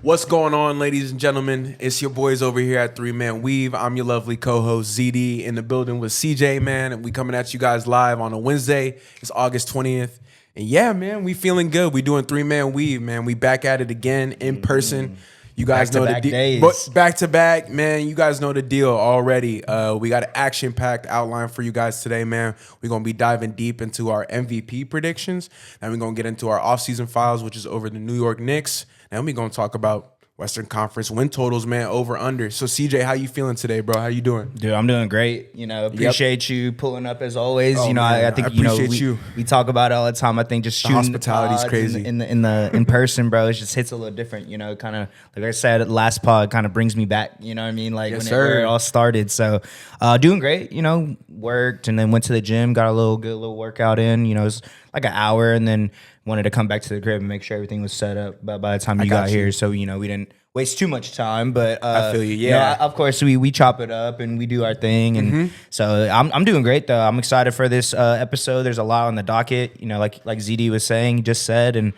What's going on, ladies and gentlemen? It's your boys over here at 3-Man Weave. I'm your lovely co-host ZD in the building with CJ, man. And we coming at you guys live on a Wednesday. It's August 20th. And yeah, man, we feeling good. We doing 3-Man Weave, man. We back at it again in person. You guys know the deal. Back to back, man. You guys know the deal already. We got an action-packed outline for you guys today, man. We're going to be diving deep into our MVP predictions. Then we're going to get into our offseason files, which is over the New York Knicks. And we're going to talk about Western Conference win totals, man, over under. So, CJ, how you feeling today, bro? How you doing? Dude, I'm doing great. Appreciate you pulling up as always. Oh, I think appreciate we talk about it all the time. I think just shooting hospitality is crazy in person, bro. It just hits a little different. Kind of like I said, last pod kind of brings me back. You know what I mean? Like where it all started. So, doing great. Worked and then went to the gym, got a good little workout in. It was like an hour, and then wanted to come back to the crib and make sure everything was set up by the time you got here. So, we didn't waste too much time, but I feel you. Yeah. Of course we chop it up and we do our thing. And so I'm doing great though. I'm excited for this episode. There's a lot on the docket, like ZD was saying, just said, and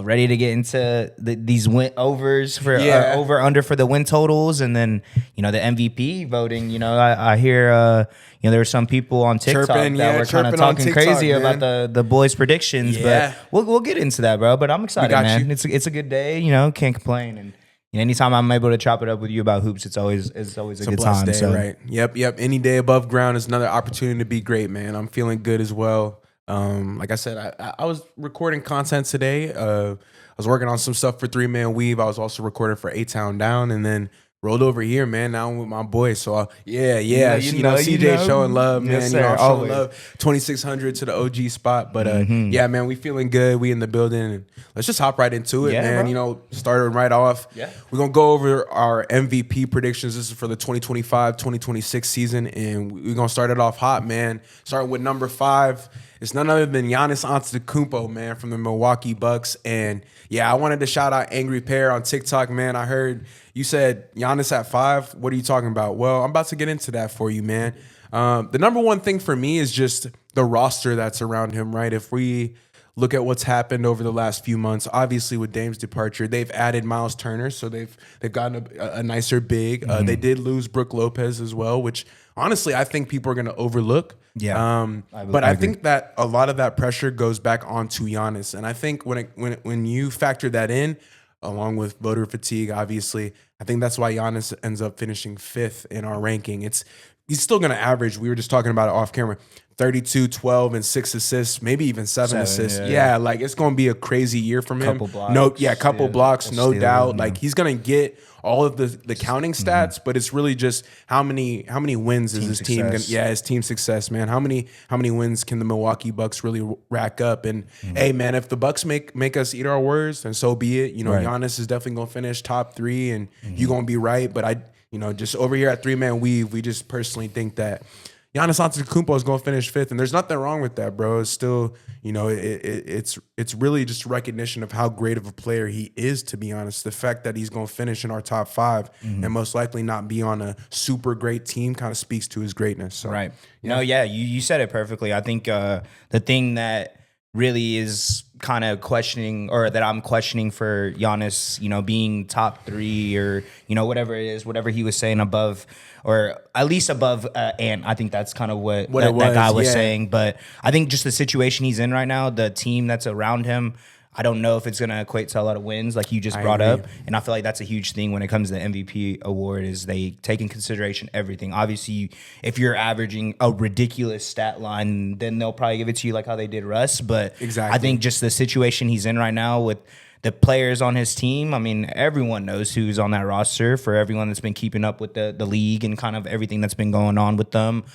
ready to get into these win overs for over under for the win totals, and then the MVP voting. I hear there were some people on TikTok that were kind of talking TikTok, crazy about the boys' predictions, but we'll get into that, bro. But I'm excited, man. It's a good day. Can't complain. And anytime I'm able to chop it up with you about hoops, it's always a good time. Day, right? Yep. Any day above ground is another opportunity to be great, man. I'm feeling good as well. Like I said, I was recording content today. I was working on some stuff for 3-Man Weave. I was also recording for A-Town Down, and then rolled over here, man. Now I'm with my boys. So CJ showing love, man. Yes, sir, I'm showing love. 2600 to the OG spot, but yeah, man, we feeling good. We in the building, and let's just hop right into it, man. Bro. Starting right off. Yeah, we're gonna go over our MVP predictions. This is for the 2025-2026 season, and we're gonna start it off hot, man. Starting with number 5. It's none other than Giannis Antetokounmpo, man, from the Milwaukee Bucks. And yeah, I wanted to shout out Angry Pear on TikTok, man. I heard you said Giannis at 5. What are you talking about? Well, I'm about to get into that for you, man. The number one thing for me is just the roster that's around him, right? If we look at what's happened over the last few months, obviously with Dame's departure, they've added Miles Turner, so they've gotten a nicer big. They did lose Brook Lopez as well, which honestly I think people are going to overlook. Yeah, I think that a lot of that pressure goes back onto Giannis, and I think when you factor that in, along with voter fatigue, obviously, I think that's why Giannis ends up finishing 5th in our ranking. He's still going to average. We were just talking about it off camera. 32, 12, and 6 assists, maybe even 7 assists. Yeah, like it's going to be a crazy year from him. Couple blocks, no doubt. Like he's going to get all of the counting stats, but it's really just how many wins is his team gonna, his team success, man. How many wins can the Milwaukee Bucks really rack up? And hey, man, if the Bucks make us eat our words, then so be it. Giannis is definitely going to finish top 3, and you're going to be right. But just over here at 3-Man Weave, we just personally think that Giannis Antetokounmpo is going to finish 5th, and there's nothing wrong with that, bro. It's still, it's really just recognition of how great of a player he is, to be honest. The fact that he's going to finish in our top 5 and most likely not be on a super great team kind of speaks to his greatness. So, right. You said it perfectly. I think the thing that really is kind of questioning, or that I'm questioning for Giannis, being top 3 or, whatever it is, whatever he was saying above, or at least above Ant. I think that's kind of what that guy was saying. But I think just the situation he's in right now, the team that's around him, I don't know if it's going to equate to a lot of wins like you just brought up. And I feel like that's a huge thing when it comes to the MVP award, is they take in consideration everything. Obviously, if you're averaging a ridiculous stat line, then they'll probably give it to you like how they did Russ. But I think just the situation he's in right now with the players on his team, I mean, everyone knows who's on that roster. For everyone that's been keeping up with the league and kind of everything that's been going on with them,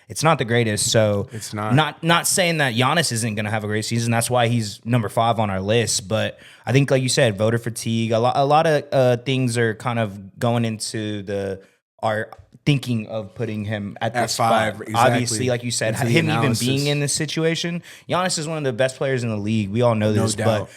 it's not the greatest. So it's not saying that Giannis isn't going to have a great season. That's why he's number 5 on our list. But I think, like you said, voter fatigue, a lot of things are kind of going into our thinking of putting him at this 5. Exactly. Obviously, like you said, him even being in this situation, Giannis is one of the best players in the league. We all know this, but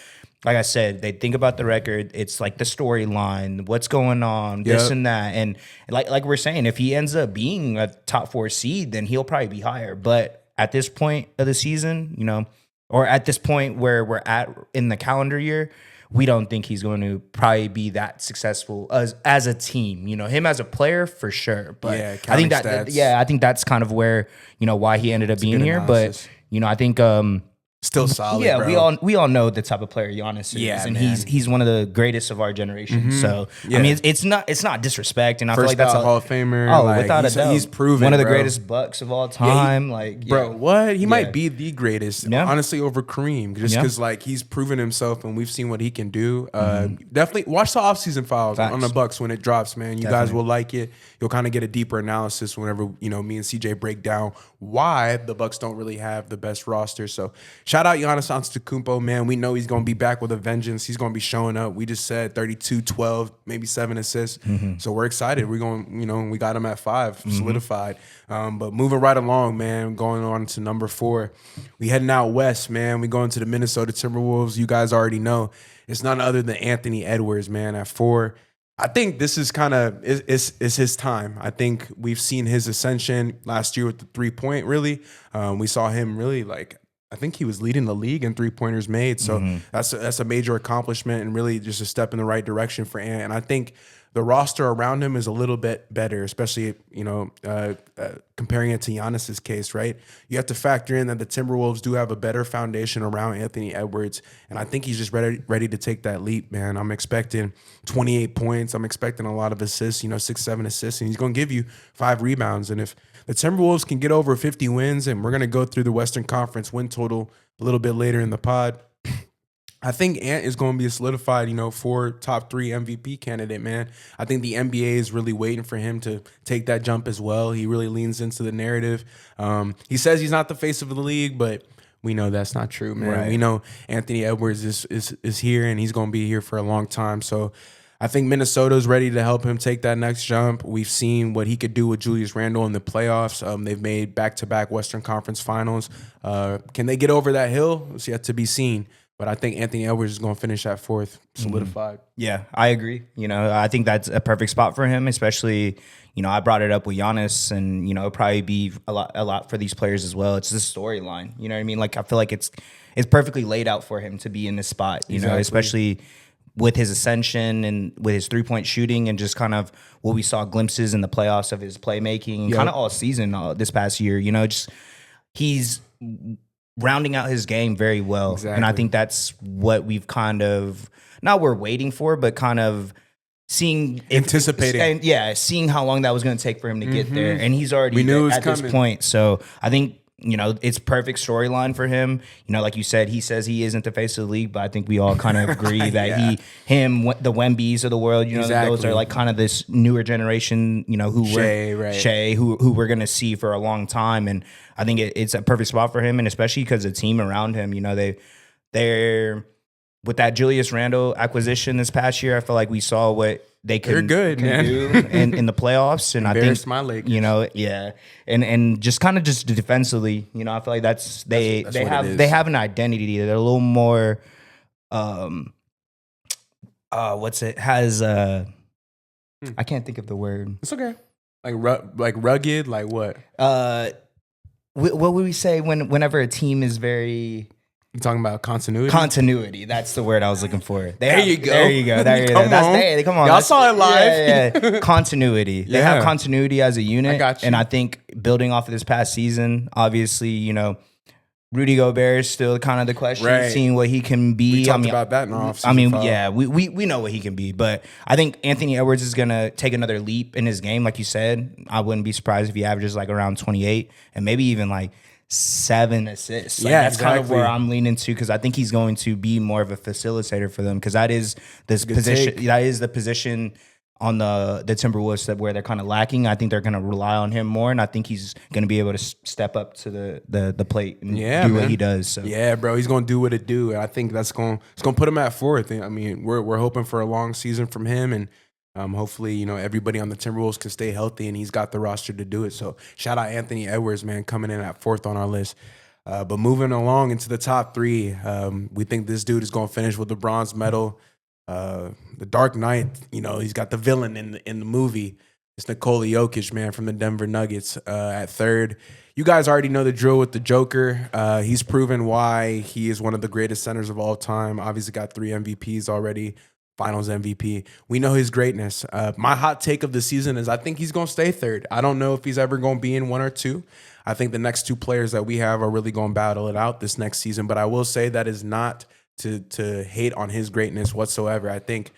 like I said, they think about the record. It's like the storyline, what's going on, this and that. And like we're saying, if he ends up being a top 4 seed, then he'll probably be higher. But at this point of the season, or at this point where we're at in the calendar year, we don't think he's going to probably be that successful as a team. You know, him as a player for sure. But Yeah, I think counting that stats. I think that's kind of where, you know, why he ended up being good here. analysis. But, you know, I think Still solid, yeah, bro. we all know the type of player Giannis is, Yeah, and man. he's one of the greatest of our generation. So Yeah. I mean, it's not disrespect, and I feel First like that's Hall of Famer. Oh, like, without a doubt, he's proven, one of the bro. greatest Bucks of all time. Bro, what? He Yeah. might be the greatest, Yeah. honestly, over Kareem, just Yeah. because like he's proven himself and we've seen what he can do. Definitely watch the offseason files on the Facts. Bucks when it drops, man. You guys Definitely. will like it. You'll kind of get a deeper analysis whenever me and CJ break down why the Bucks don't really have the best roster. So shout out Giannis Antetokounmpo, man. We know he's gonna be back with a vengeance. He's gonna be showing up. We just said 32, 12, maybe 7 assists. So we're excited. We're going, we got him at 5, solidified. But moving right along, man, going on to number 4. We heading out west, man. We going to the Minnesota Timberwolves. You guys already know. It's none other than Anthony Edwards, man, at 4. I think this is kind of is his time. I think we've seen his ascension last year with the 3-point, really. We saw him really I think he was leading the league in 3-pointers made. So that's a major accomplishment and really just a step in the right direction for Ant. And I think the roster around him is a little bit better, especially, comparing it to Giannis's case, right? You have to factor in that the Timberwolves do have a better foundation around Anthony Edwards. And I think he's just ready to take that leap, man. I'm expecting 28 points. I'm expecting a lot of assists, 6, 7 assists, and he's going to give you 5 rebounds. And if the Timberwolves can get over 50 wins, and we're going to go through the Western Conference win total a little bit later in the pod, I think Ant is going to be a solidified, for top 3 MVP candidate, man. I think the NBA is really waiting for him to take that jump as well. He really leans into the narrative. He says he's not the face of the league, but we know that's not true, man. Right. We know Anthony Edwards is here, and he's going to be here for a long time. So I think Minnesota's ready to help him take that next jump. We've seen what he could do with Julius Randle in the playoffs. They've made back-to-back Western Conference finals. Can they get over that hill? It's yet to be seen. But I think Anthony Edwards is going to finish at 4th, solidified. Yeah, I agree. I think that's a perfect spot for him, especially, I brought it up with Giannis, and, it'll probably be a lot for these players as well. It's the storyline. You know what I mean? Like, I feel like it's perfectly laid out for him to be in this spot, Exactly. Especially with his ascension and with his 3-point shooting and just kind of what we saw glimpses in the playoffs of his playmaking, kind of all season this past year, just he's rounding out his game very well. Exactly. And I think that's what we've kind of, not we're waiting for, but kind of seeing. Anticipating. Seeing how long that was going to take for him to get there. And he's already We knew it was at coming. this point. So I think, it's perfect storyline for him. Like you said, he says he isn't the face of the league, but I think we all kind of agree that Yeah. the Wembys of the world, Exactly. those are like kind of this newer generation, who Shea, who we're going to see for a long time. And I think it's a perfect spot for him, and especially because the team around him, they're with that Julius Randle acquisition this past year. I feel like we saw what they could good, man. do in the playoffs, and I think Embarrassed my Lakers. and just kind of just defensively, I feel like that's what it is. they have an identity. They're a little more, I can't think of the word. It's okay. Like rugged, like what? What would we say whenever a team is very You talking about continuity? continuity? That's the word I was looking for. There you go. There you go. There you go. Come on. Come on. Y'all saw it live. Yeah. Continuity. They Yeah. have continuity as a unit. I got you. And I think building off of this past season, obviously, Rudy Gobert is still kind of the question, Right. seeing what he can be. We talked about that in our offseason file. Yeah, we know what he can be, but I think Anthony Edwards is gonna take another leap in his game, like you said. I wouldn't be surprised if he averages like around 28 and maybe even like 7 assists. That's kind of exactly. where I'm leaning to, because I think he's going to be more of a facilitator for them, because that is this position. take. That is the position on the Timberwolves that where they're kind of lacking. I think they're going to rely on him more, and I think he's going to be able to step up to the plate and do what he does. So. Yeah, bro, he's gonna do what it do, and I think it's gonna put him at 4th. I mean, we're hoping for a long season from him, and hopefully, everybody on the Timberwolves can stay healthy, and he's got the roster to do it. So shout out Anthony Edwards, man, coming in at 4th on our list. But moving along into the top 3, we think this dude is gonna finish with the bronze medal. The Dark Knight, he's got the villain in the movie. It's Nikola Jokic, man, from the Denver Nuggets at third. You guys already know the drill with the Joker. He's proven why he is one of the greatest centers of all time. Obviously got 3 MVPs already, Finals MVP. We know his greatness. My hot take of the season is I think he's going to stay third. I don't know if he's ever going to be in 1 or 2. I think the next 2 players that we have are really going to battle it out this next season. But I will say that is not to hate on his greatness whatsoever. I think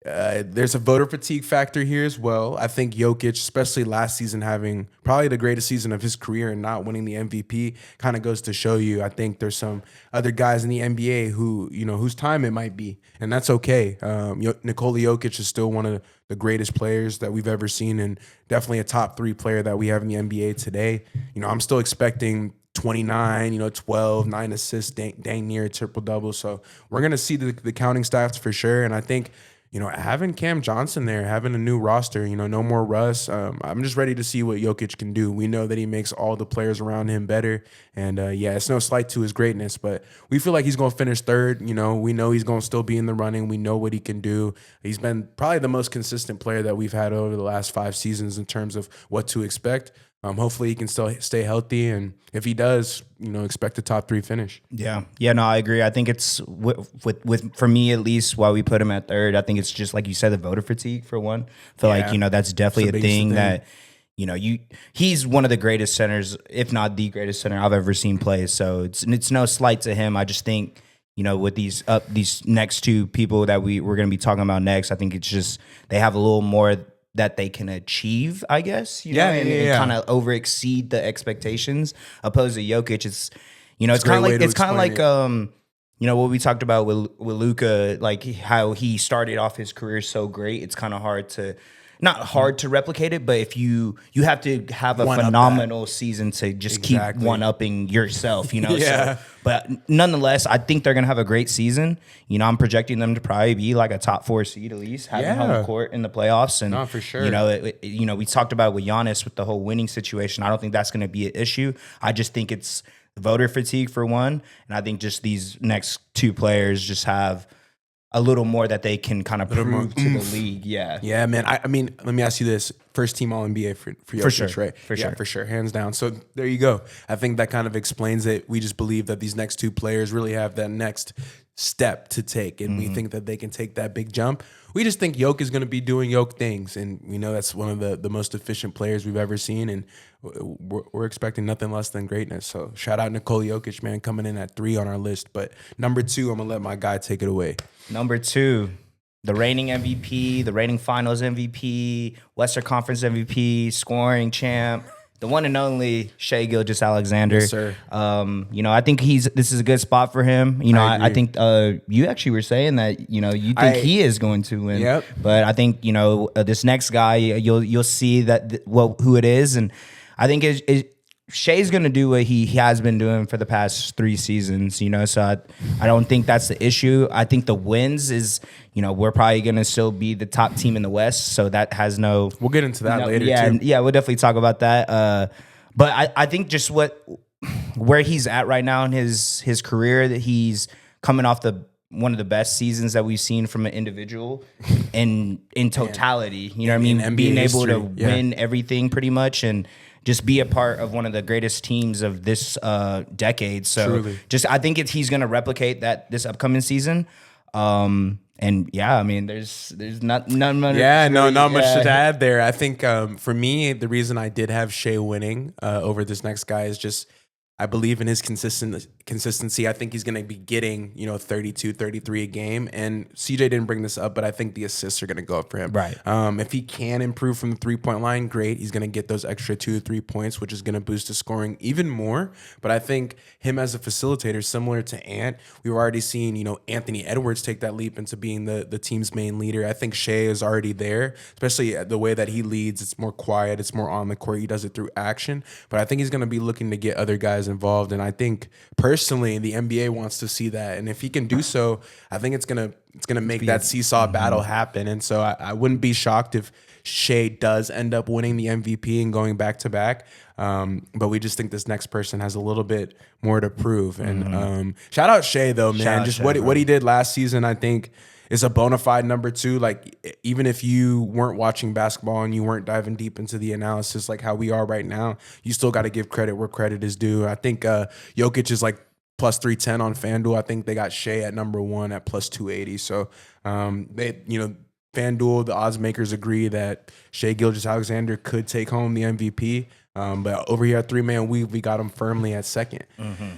there's a voter fatigue factor here as well. I think Jokic, especially last season, having probably the greatest season of his career and not winning the MVP, kind of goes to show you. I think there's some other guys in the NBA who, whose time it might be, and that's okay. Nikola Jokic is still one of the greatest players that we've ever seen, and definitely a top 3 player that we have in the NBA today. I'm still expecting 29, 12, 9 assists, dang near a triple-double. So we're going to see the counting stats for sure, and I think having Cam Johnson there, having a new roster, no more Russ. I'm just ready to see what Jokic can do. We know that he makes all the players around him better. And it's no slight to his greatness, but we feel like he's going to finish third. We know he's going to still be in the running. We know what he can do. He's been probably the most consistent player that we've had over the last 5 seasons in terms of what to expect. Hopefully he can still stay healthy, and if he does, expect a top 3 finish. Yeah, no, I agree. I think it's with for me at least, why we put him at third. I think it's just like you said, the voter fatigue for one. I feel like that's definitely a thing that he's one of the greatest centers, if not the greatest center I've ever seen play. So it's no slight to him. I just think with these next 2 people that we're going to be talking about next, I think it's just they have a little more that they can achieve, I guess, and kind of over exceed the expectations. Opposed to Jokic, it's kind of like what we talked about with Luka, like how he started off his career so great. It's kind of not hard to replicate it, but if you have to have a phenomenal season to just keep one-upping yourself, Yeah. So, but nonetheless, I think they're going to have a great season. I'm projecting them to probably be like a top 4 seed at least, having home court in the playoffs. And, for sure. We talked about with Giannis with the whole winning situation. I don't think that's going to be an issue. I just think it's voter fatigue for one. And I think just these next 2 players just have a little more that they can kind of prove to the league. Yeah, man. I mean, let me ask you this. First team All-NBA for Jokic, sure. right? For sure. Hands down. So there you go. I think that kind of explains it. We just believe that these next 2 players really have that next step to take, and we think that they can take that big jump. We just think Jokic is going to be doing Jokic things, and we know that's one of the most efficient players we've ever seen, and we're expecting nothing less than greatness. So shout out Nikola Jokic, man, coming in at 3 on our list. But number 2, I'm going to let my guy take it away. Number 2, the reigning MVP, the reigning Finals MVP, Western Conference MVP, scoring champ, the one and only Shai Gilgeous-Alexander. Yes, sir. I think this is a good spot for him. I think you actually were saying that you think he is going to win. Yep. But I think this next guy, you'll see that who it is, and I think Shai's going to do what he has been doing for the past 3 seasons, so I don't think that's the issue. I think the wins is, we're probably going to still be the top team in the West, so that has no... We'll get into that later, yeah, too. Yeah, we'll definitely talk about that. But I think just where he's at right now in his career, that he's coming off one of the best seasons that we've seen from an individual in totality, you know what I mean? NBA Being able history, to win everything pretty much, and just be a part of one of the greatest teams of this decade. So Truly. I think he's going to replicate that this upcoming season. And yeah, I mean, there's not much. Yeah, not much to add there. I think for me, the reason I did have Shai winning over this next guy is just I believe in his consistency. I think he's going to be getting 32, 33 a game. And CJ didn't bring this up, but I think the assists are going to go up for him. Right. If he can improve from the 3-point line, great. He's going to get those extra 2 or 3 points, which is going to boost his scoring even more. But I think him as a facilitator, similar to Ant, we've already seen Anthony Edwards take that leap into being the team's main leader. I think Shai is already there, especially the way that he leads. It's more quiet. It's more on the court. He does it through action. But I think he's going to be looking to get other guys involved, and I think personally the NBA wants to see that, and if he can do so, I think it's gonna make that seesaw battle happen. And so I wouldn't be shocked if Shai does end up winning the MVP and going back to back. But we just think this next person has a little bit more to prove. And shout out Shai though, man. What he did last season, I think is a bona fide number 2. Like, even if you weren't watching basketball and you weren't diving deep into the analysis like how we are right now, you still got to give credit where credit is due. I think Jokic is like plus 310 on FanDuel. I think they got Shea at number 1 at plus 280. So FanDuel, the odds makers agree that Shea Gilgeous-Alexander could take home the MVP. But over here at 3-Man Weave, we got him firmly at second.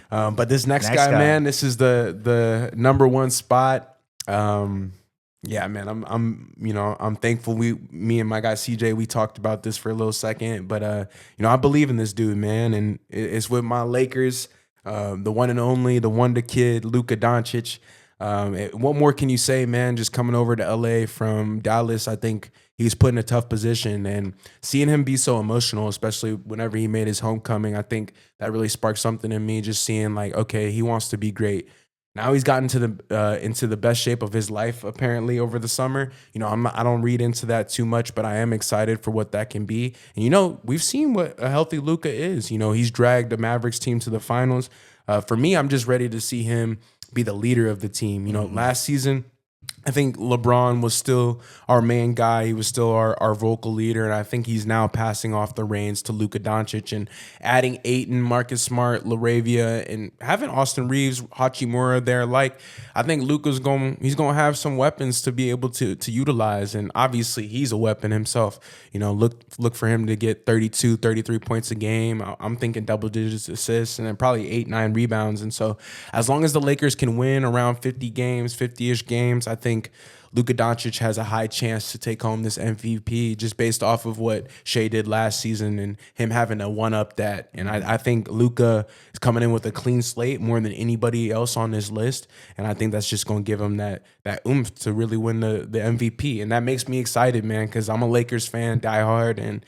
But this next guy, man, this is the number 1 spot. Yeah, man, I'm thankful. Me and my guy CJ, we talked about this for a little second, but I believe in this dude, man, and it's with my Lakers, the one and only, the wonder kid, Luka Doncic. What more can you say, man? Just coming over to LA from Dallas, I think he's put in a tough position, and seeing him be so emotional, especially whenever he made his homecoming, I think that really sparked something in me. Just seeing like, okay, he wants to be great. Now he's gotten into the best shape of his life apparently over the summer. I don't read into that too much, but I am excited for what that can be. And we've seen what a healthy Luka is. He's dragged the Mavericks team to the finals. For me, I'm just ready to see him be the leader of the team. Last season, I think LeBron was still our main guy. He was still our vocal leader, and I think he's now passing off the reins to Luka Doncic and adding Ayton, Marcus Smart, LaRavia, and having Austin Reeves, Hachimura there. Like, I think Luka's he's gonna have some weapons to be able to utilize, and obviously he's a weapon himself. Look for him to get 32, 33 points a game. I'm thinking double digits assists and then probably 8-9 rebounds. And so as long as the Lakers can win around 50-ish games, I think Luka Doncic has a high chance to take home this MVP just based off of what Shea did last season and him having to one-up that. And I think Luka is coming in with a clean slate more than anybody else on this list. And I think that's just going to give him that oomph to really win the MVP. And that makes me excited, man, because I'm a Lakers fan, diehard, and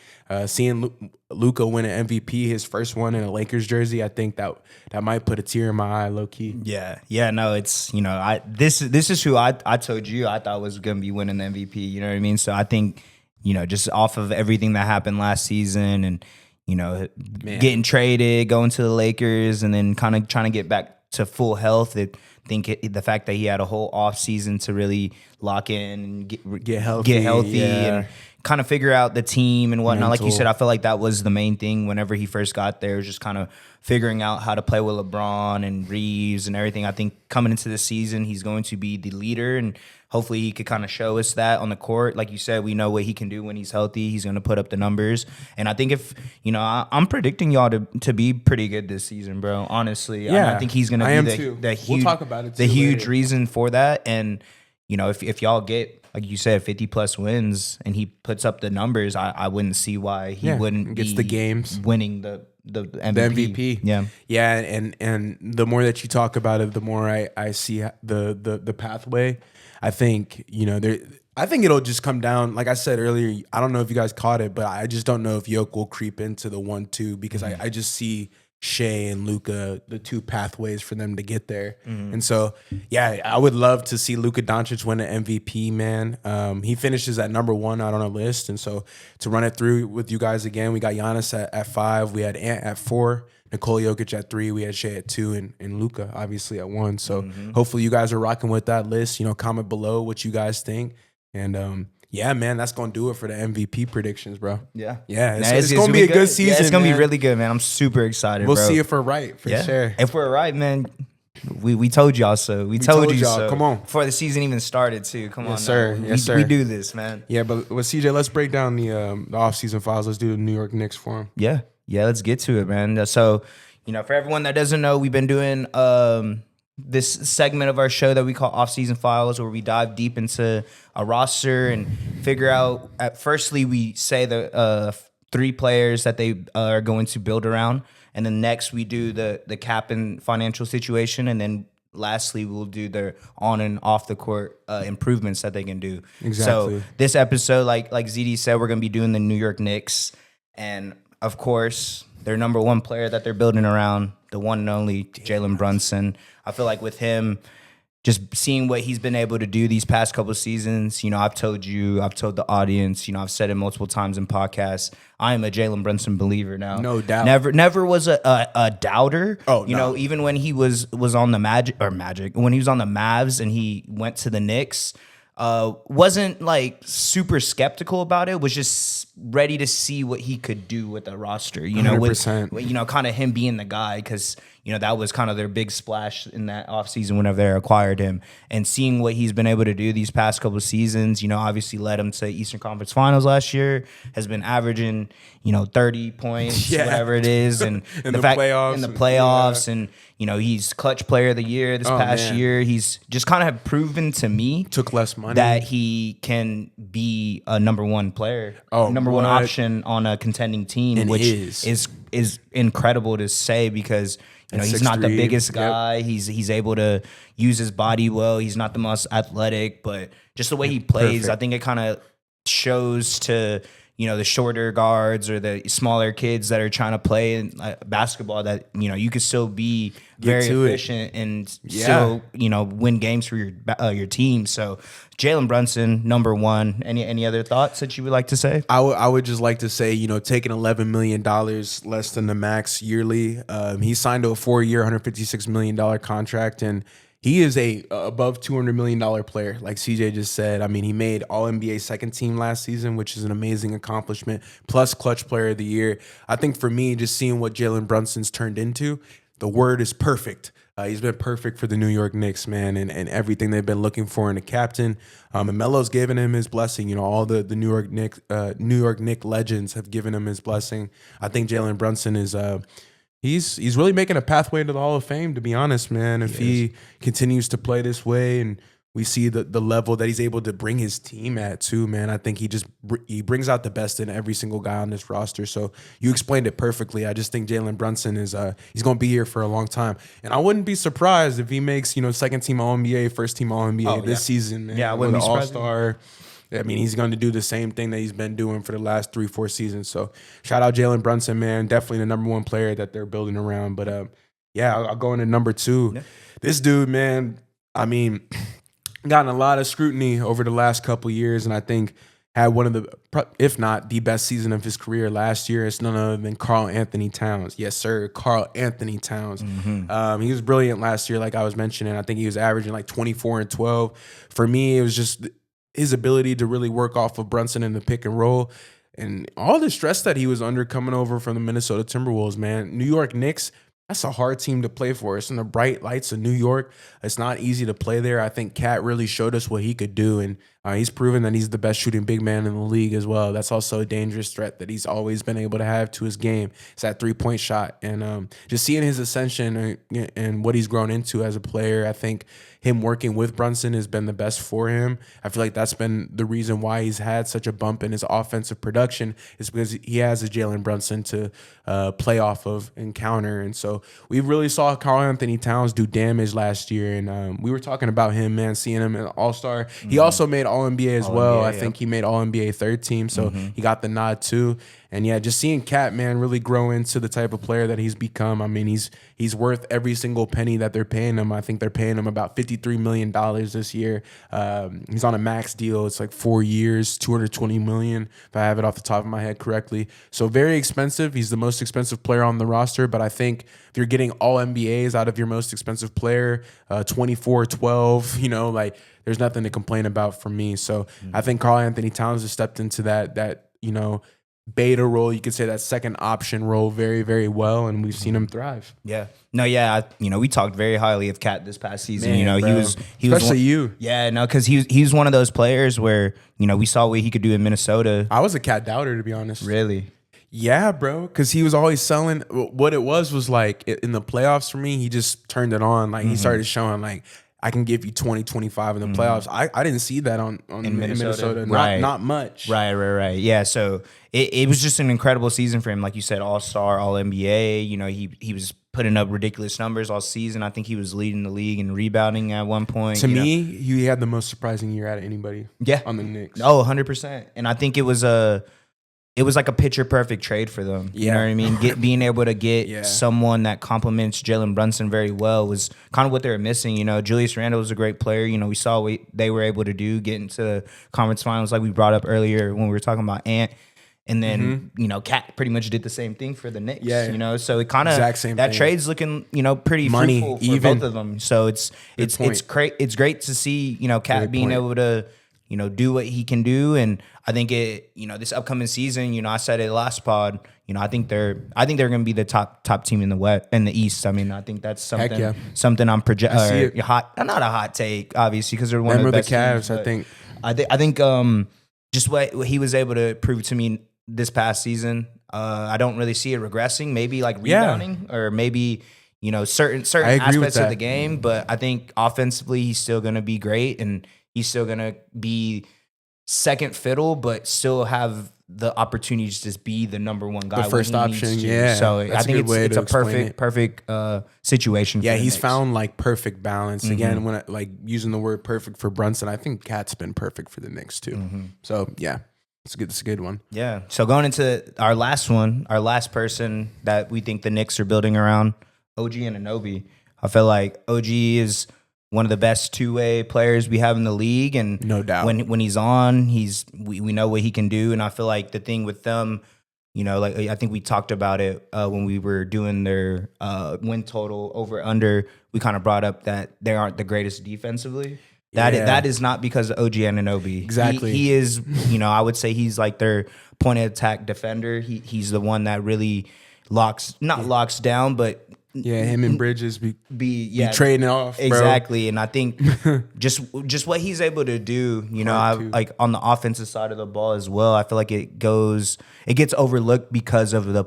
seeing Luka win an MVP, his first one in a Lakers jersey, I think that might put a tear in my eye, low key. Yeah. No, it's this is who I told you I thought was gonna be winning the MVP. You know what I mean? So I think just off of everything that happened last season and getting traded, going to the Lakers, and then kind of trying to get back to full health. The fact that he had a whole off season to really lock in and get healthy, and kind of figure out the team and whatnot. Like you said, I feel like that was the main thing whenever he first got there, just kind of figuring out how to play with LeBron and Reeves and everything. I think coming into the season, he's going to be the leader, and hopefully he could kind of show us that on the court. Like you said, we know what he can do when he's healthy. He's going to put up the numbers. And I think if, I'm predicting y'all to be pretty good this season, bro, honestly. Yeah, I think he's going to be the huge, we'll talk about it the huge later. reason for that. And, if y'all get, like you said, 50 plus wins and he puts up the numbers, I wouldn't see why he wouldn't gets be the games winning the MVP. The MVP. Yeah. And the more that you talk about it, the more I see the pathway. I think I think it'll just come down. Like I said earlier, I don't know if you guys caught it, but I just don't know if Yoke will creep into the 1-2 because I just see Shea and Luka, the two pathways for them to get there. And so, yeah, I would love to see Luka Doncic win an MVP, man. He finishes at number 1 out on our list. And so to run it through with you guys again, we got Giannis at 5. We had Ant at 4. Nikola Jokic at 3. We had Shea at 2 and Luka obviously at 1. So hopefully you guys are rocking with that list. Comment below what you guys think. And yeah, man, that's going to do it for the MVP predictions, bro. Yeah. It's going to be a good season. Yeah, it's going to be really good, man. I'm super excited, We'll bro. see if we're right, for sure. If we're right, man, we told y'all so. We told you y'all. so. Come on. Before the season even started, too. Come on, Yes, sir. now. Yes, sir. We do this, man. Yeah, but with CJ, let's break down the offseason files. Let's do the New York Knicks for him. Yeah, let's get to it, man. So, for everyone that doesn't know, we've been doing this segment of our show that we call Offseason Files, where we dive deep into a roster and figure out. Firstly, we say the 3 players that they are going to build around, and then next we do the cap and financial situation, and then lastly we'll do their on and off the court improvements that they can do. Exactly. So this episode, like ZD said, we're going to be doing the New York Knicks, and of course their number 1 player that they're building around, the one and only Jalen Brunson. I feel like with him, just seeing what he's been able to do these past couple of seasons, I've told the audience, I've said it multiple times in podcasts, I am a Jalen Brunson believer now. No doubt. Never was a doubter. Oh, no. Even when he was on the Magic, when he was on the Mavs and he went to the Knicks, Wasn't like super skeptical about it, was just ready to see what he could do with the roster, you know, 100%. with, you know, kind of him being the guy, because, you know, that was kind of their big splash in that offseason whenever they acquired him, and seeing what he's been able to do these past couple of seasons, you know, obviously led him to Eastern Conference Finals last year, has been averaging, you know, 30 points, whatever it is, and in the playoffs, and, you know, he's clutch player of the year this past year. He's just kind of proven to me took less money that he can be a number one player, number one option on a contending team, and which is incredible to say, because you know he's not the biggest guy. He's able to use his body well. He's not the most athletic, but just the way he plays, I think it kind of shows to, you know, the shorter guards or the smaller kids that are trying to play in basketball that, you know, you could still be very efficient and still, you know, win games for your team. So Jalen Brunson, number one. Any other thoughts that you would like to say? I would just like to say, you know, taking $11 million less than the max yearly. He signed to a 4-year, $156 million contract, and he is a above $200 million player, like CJ just said. I mean, he made All-NBA second team last season, which is an amazing accomplishment, plus clutch player of the year. I think for me, just seeing what Jalen Brunson's turned into, the word is perfect. He's been perfect for the New York Knicks, man, and everything they've been looking for in a captain. And Melo's given him his blessing. You know, all the New York Knicks legends have given him his blessing. I think Jalen Brunson is he's really making a pathway to the Hall of Fame, to be honest, man. If he continues to play this way, and we see the level that he's able to bring his team at too, man, I think he brings out the best in every single guy on this roster. So you explained it perfectly. I just think Jalen Brunson is he's going to be here for a long time, and I wouldn't be surprised if he makes, you know, second team All-NBA, first team All-NBA this season, man. Yeah, I wouldn't be surprised. All-Star. I mean, he's going to do the same thing that he's been doing for the last 3-4 seasons. So shout out Jalen Brunson, man. Definitely the number one player that they're building around. But yeah, I'll go into number two. Yeah. This dude, man, I mean, gotten a lot of scrutiny over the last couple years, and I think had one of the, if not the best season of his career last year. It's none other than Karl Anthony Towns. Yes, sir, Karl Anthony Towns. He was brilliant last year, like I was mentioning. I think he was averaging like 24 and 12. For me, it was just his ability to really work off of Brunson in the pick and roll, and all the stress that he was under coming over from the Minnesota Timberwolves, man. New York Knicks, that's a hard team to play for. It's in the bright lights of New York. It's not easy to play there. I think Cat really showed us what he could do, and he's proven that he's the best shooting big man in the league as well. That's also a dangerous threat that he's always been able to have to his game. It's that three-point shot, and just seeing his ascension and what he's grown into as a player, I think him working with Brunson has been the best for him. I feel like that's been the reason why he's had such a bump in his offensive production, is because he has a Jalen Brunson to play off of and counter. And so we really saw Karl Anthony Towns do damage last year, and we were talking about him, man, seeing him in All-Star. He also made All-NBA as well. I think he made All-NBA third team, so he got the nod too. And yeah, just seeing Cat, man, really grow into the type of player that he's become. I mean, he's worth every single penny that they're paying him. I think they're paying him about $53 million this year. He's on a max deal. It's like 4 years, $220 million, if I have it off the top of my head correctly. So very expensive. He's the most expensive player on the roster, but I think if you're getting all NBAs out of your most expensive player, 24-12, you know, like there's nothing to complain about from me. So I think Karl Anthony Towns has stepped into that, you know, beta role, you could say that second option role very, very well, and we've seen him thrive. Yeah. No, yeah, you know, we talked very highly of Cat this past season. Man, you know, bro. he Especially was you. Yeah, no, because he was one of those players where, you know, we saw what he could do in Minnesota. I was a Cat doubter, to be honest. Really? Yeah, bro, because he was always selling. What it was like in the playoffs for me, he just turned it on. Like he started showing like, I can give you 20, 25 in the playoffs. I didn't see that in Minnesota. Not much. Right. Yeah, so it was just an incredible season for him. Like you said, All-Star, All-NBA. You know, he was putting up ridiculous numbers all season. I think he was leading the league in rebounding at one point. To me, he had the most surprising year out of anybody on the Knicks. Oh, 100%. And I think it was like a picture-perfect trade for them. You know what I mean? Being able to get someone that complements Jalen Brunson very well was kind of what they were missing. You know, Julius Randle was a great player. You know, we saw what they were able to do, get into the conference finals like we brought up earlier when we were talking about Ant. And then, you know, Cat pretty much did the same thing for the Knicks. Yeah. You know, so it kind of, that trade's looking, you know, pretty fruitful for both of them. So it's great to see, you know, Cat being able to do what he can do. And I think this upcoming season, I said it last pod, I think they're going to be the top team in the West, in the East. I mean, I think that's something yeah. something I'm it. hot, not a hot take, obviously, because they're one Them of are the the best teams, Cavs, I think. I think just what he was able to prove to me this past season, I don't really see it regressing. Maybe like rebounding, or maybe certain I agree with aspects of that. the game. But I think offensively, he's still going to be great, and he's still going to be second fiddle, but still have the opportunity to just be the number one guy, The first when he option, needs to. yeah. So I That's a think good way it's to a explain perfect situation. Yeah, for the he's Knicks. found like perfect balance. Again, when using the word perfect for Brunson, I think Cat's been perfect for the Knicks too. So yeah, it's a good one. Yeah. So going into our last person that we think the Knicks are building around, OG Anunoby. I feel like OG is one of the best two-way players we have in the league, and No doubt. when he's on, we know what he can do. And I feel like the thing with them, like I think we talked about it when we were doing their win total over under. We kind of brought up that they aren't the greatest defensively. That is not because of OG Anunoby. Exactly. He is, I would say he's like their point of attack defender. He's the one that really locks down, but Yeah, him and Bridges be trading off, bro. exactly. And I think just what he's able to do, like on the offensive side of the ball as well. I feel like it gets overlooked because of the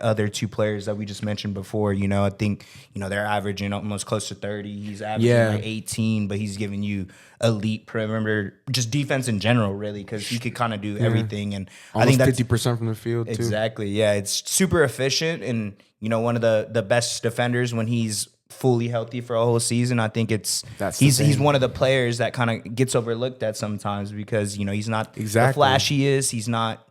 other two players that we just mentioned before. I think they're averaging almost close to 30. He's averaging like 18, but he's giving you elite perimeter, just defense in general, really, because he could kind of do everything. And Almost I think that's 50% from the field too. exactly, yeah. It's super efficient, and one of the best defenders when he's fully healthy for a whole season. I think he's one of the players that kind of gets overlooked at sometimes because he's not the flashiest. He's not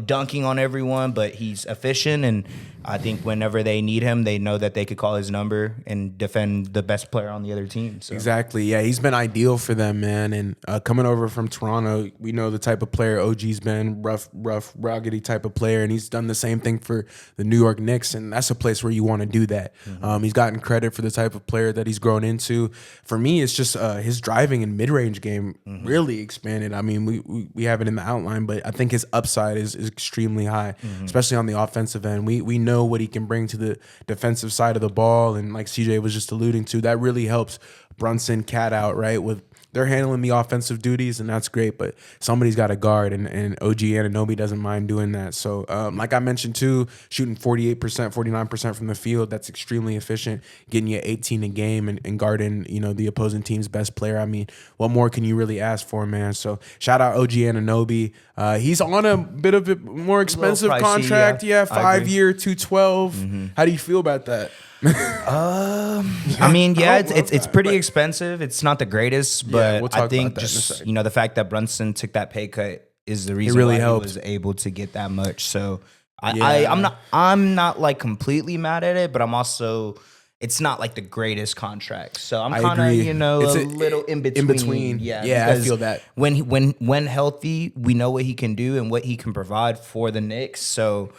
dunking on everyone, but he's efficient, and I think whenever they need him, they know that they could call his number and defend the best player on the other team. So. Exactly. Yeah, he's been ideal for them, man. And coming over from Toronto, we know the type of player OG's been, rough, ruggedy type of player, and he's done the same thing for the New York Knicks, and that's a place where you want to do that. He's gotten credit for the type of player that he's grown into. For me, it's just his driving and mid-range game really expanded. I mean, we have it in the outline, but I think his upside is extremely high, especially on the offensive end. We know what he can bring to the defensive side of the ball, and like CJ was just alluding to, that really helps Brunson, Cat out, right? With they're handling the offensive duties, and that's great, but somebody's got to guard, and OG Anunoby doesn't mind doing that. So like I mentioned too, shooting 48%, 49% from the field, that's extremely efficient, getting you 18 a game and guarding the opposing team's best player. I mean, what more can you really ask for, man? So shout out OG Anunoby. He's on a bit of a more expensive pricey, contract. Yeah, 5 year, 212. How do you feel about that? I mean, it's pretty expensive. It's not the greatest, but we'll talk I think about that in a just second. the fact that Brunson took that pay cut is the reason really why helped. he was able to get that much. So I'm not like completely mad at it, but I'm also, it's not like the greatest contract. So I'm kind of It's a little in between. Yeah, I feel that. When healthy, we know what he can do and what he can provide for the Knicks. So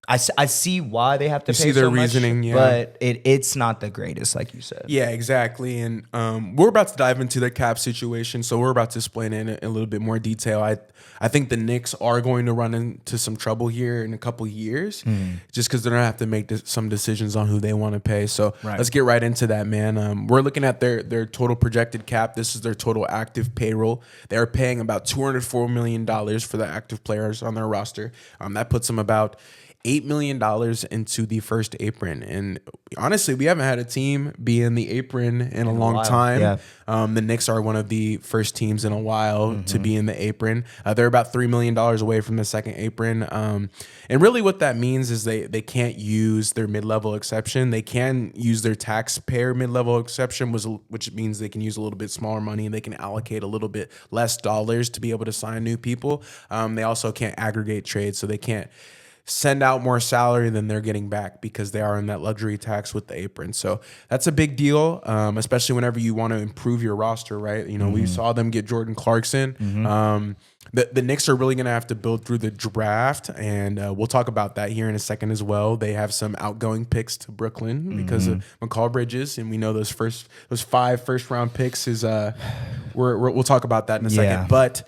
I see why they have to pay see their so much, reasoning, yeah. but it's not the greatest, like you said. Yeah, exactly. And we're about to dive into the cap situation, so we're about to explain it in a little bit more detail. I think the Knicks are going to run into some trouble here in a couple years, just because they're going to have to make some decisions on who they want to pay. So let's get right into that, man. We're looking at their total projected cap. This is their total active payroll. They're paying about $204 million for the active players on their roster. That puts them about $8 million into the first apron. And honestly, we haven't had a team be in the apron in a long time. Yeah. The Knicks are one of the first teams in a while to be in the apron. They're about $3 million away from the second apron. And really what that means is they can't use their mid-level exception. They can use their taxpayer mid-level exception, which means they can use a little bit smaller money and they can allocate a little bit less dollars to be able to sign new people. They also can't aggregate trades, so they can't send out more salary than they're getting back because they are in that luxury tax with the apron. So that's a big deal, especially whenever you want to improve your roster, right? You know, we saw them get Jordan Clarkson. The Knicks are really going to have to build through the draft, and we'll talk about that here in a second as well. They have some outgoing picks to Brooklyn because of McCall Bridges, and we know those 5 first-round picks is we'll talk about that in a second. But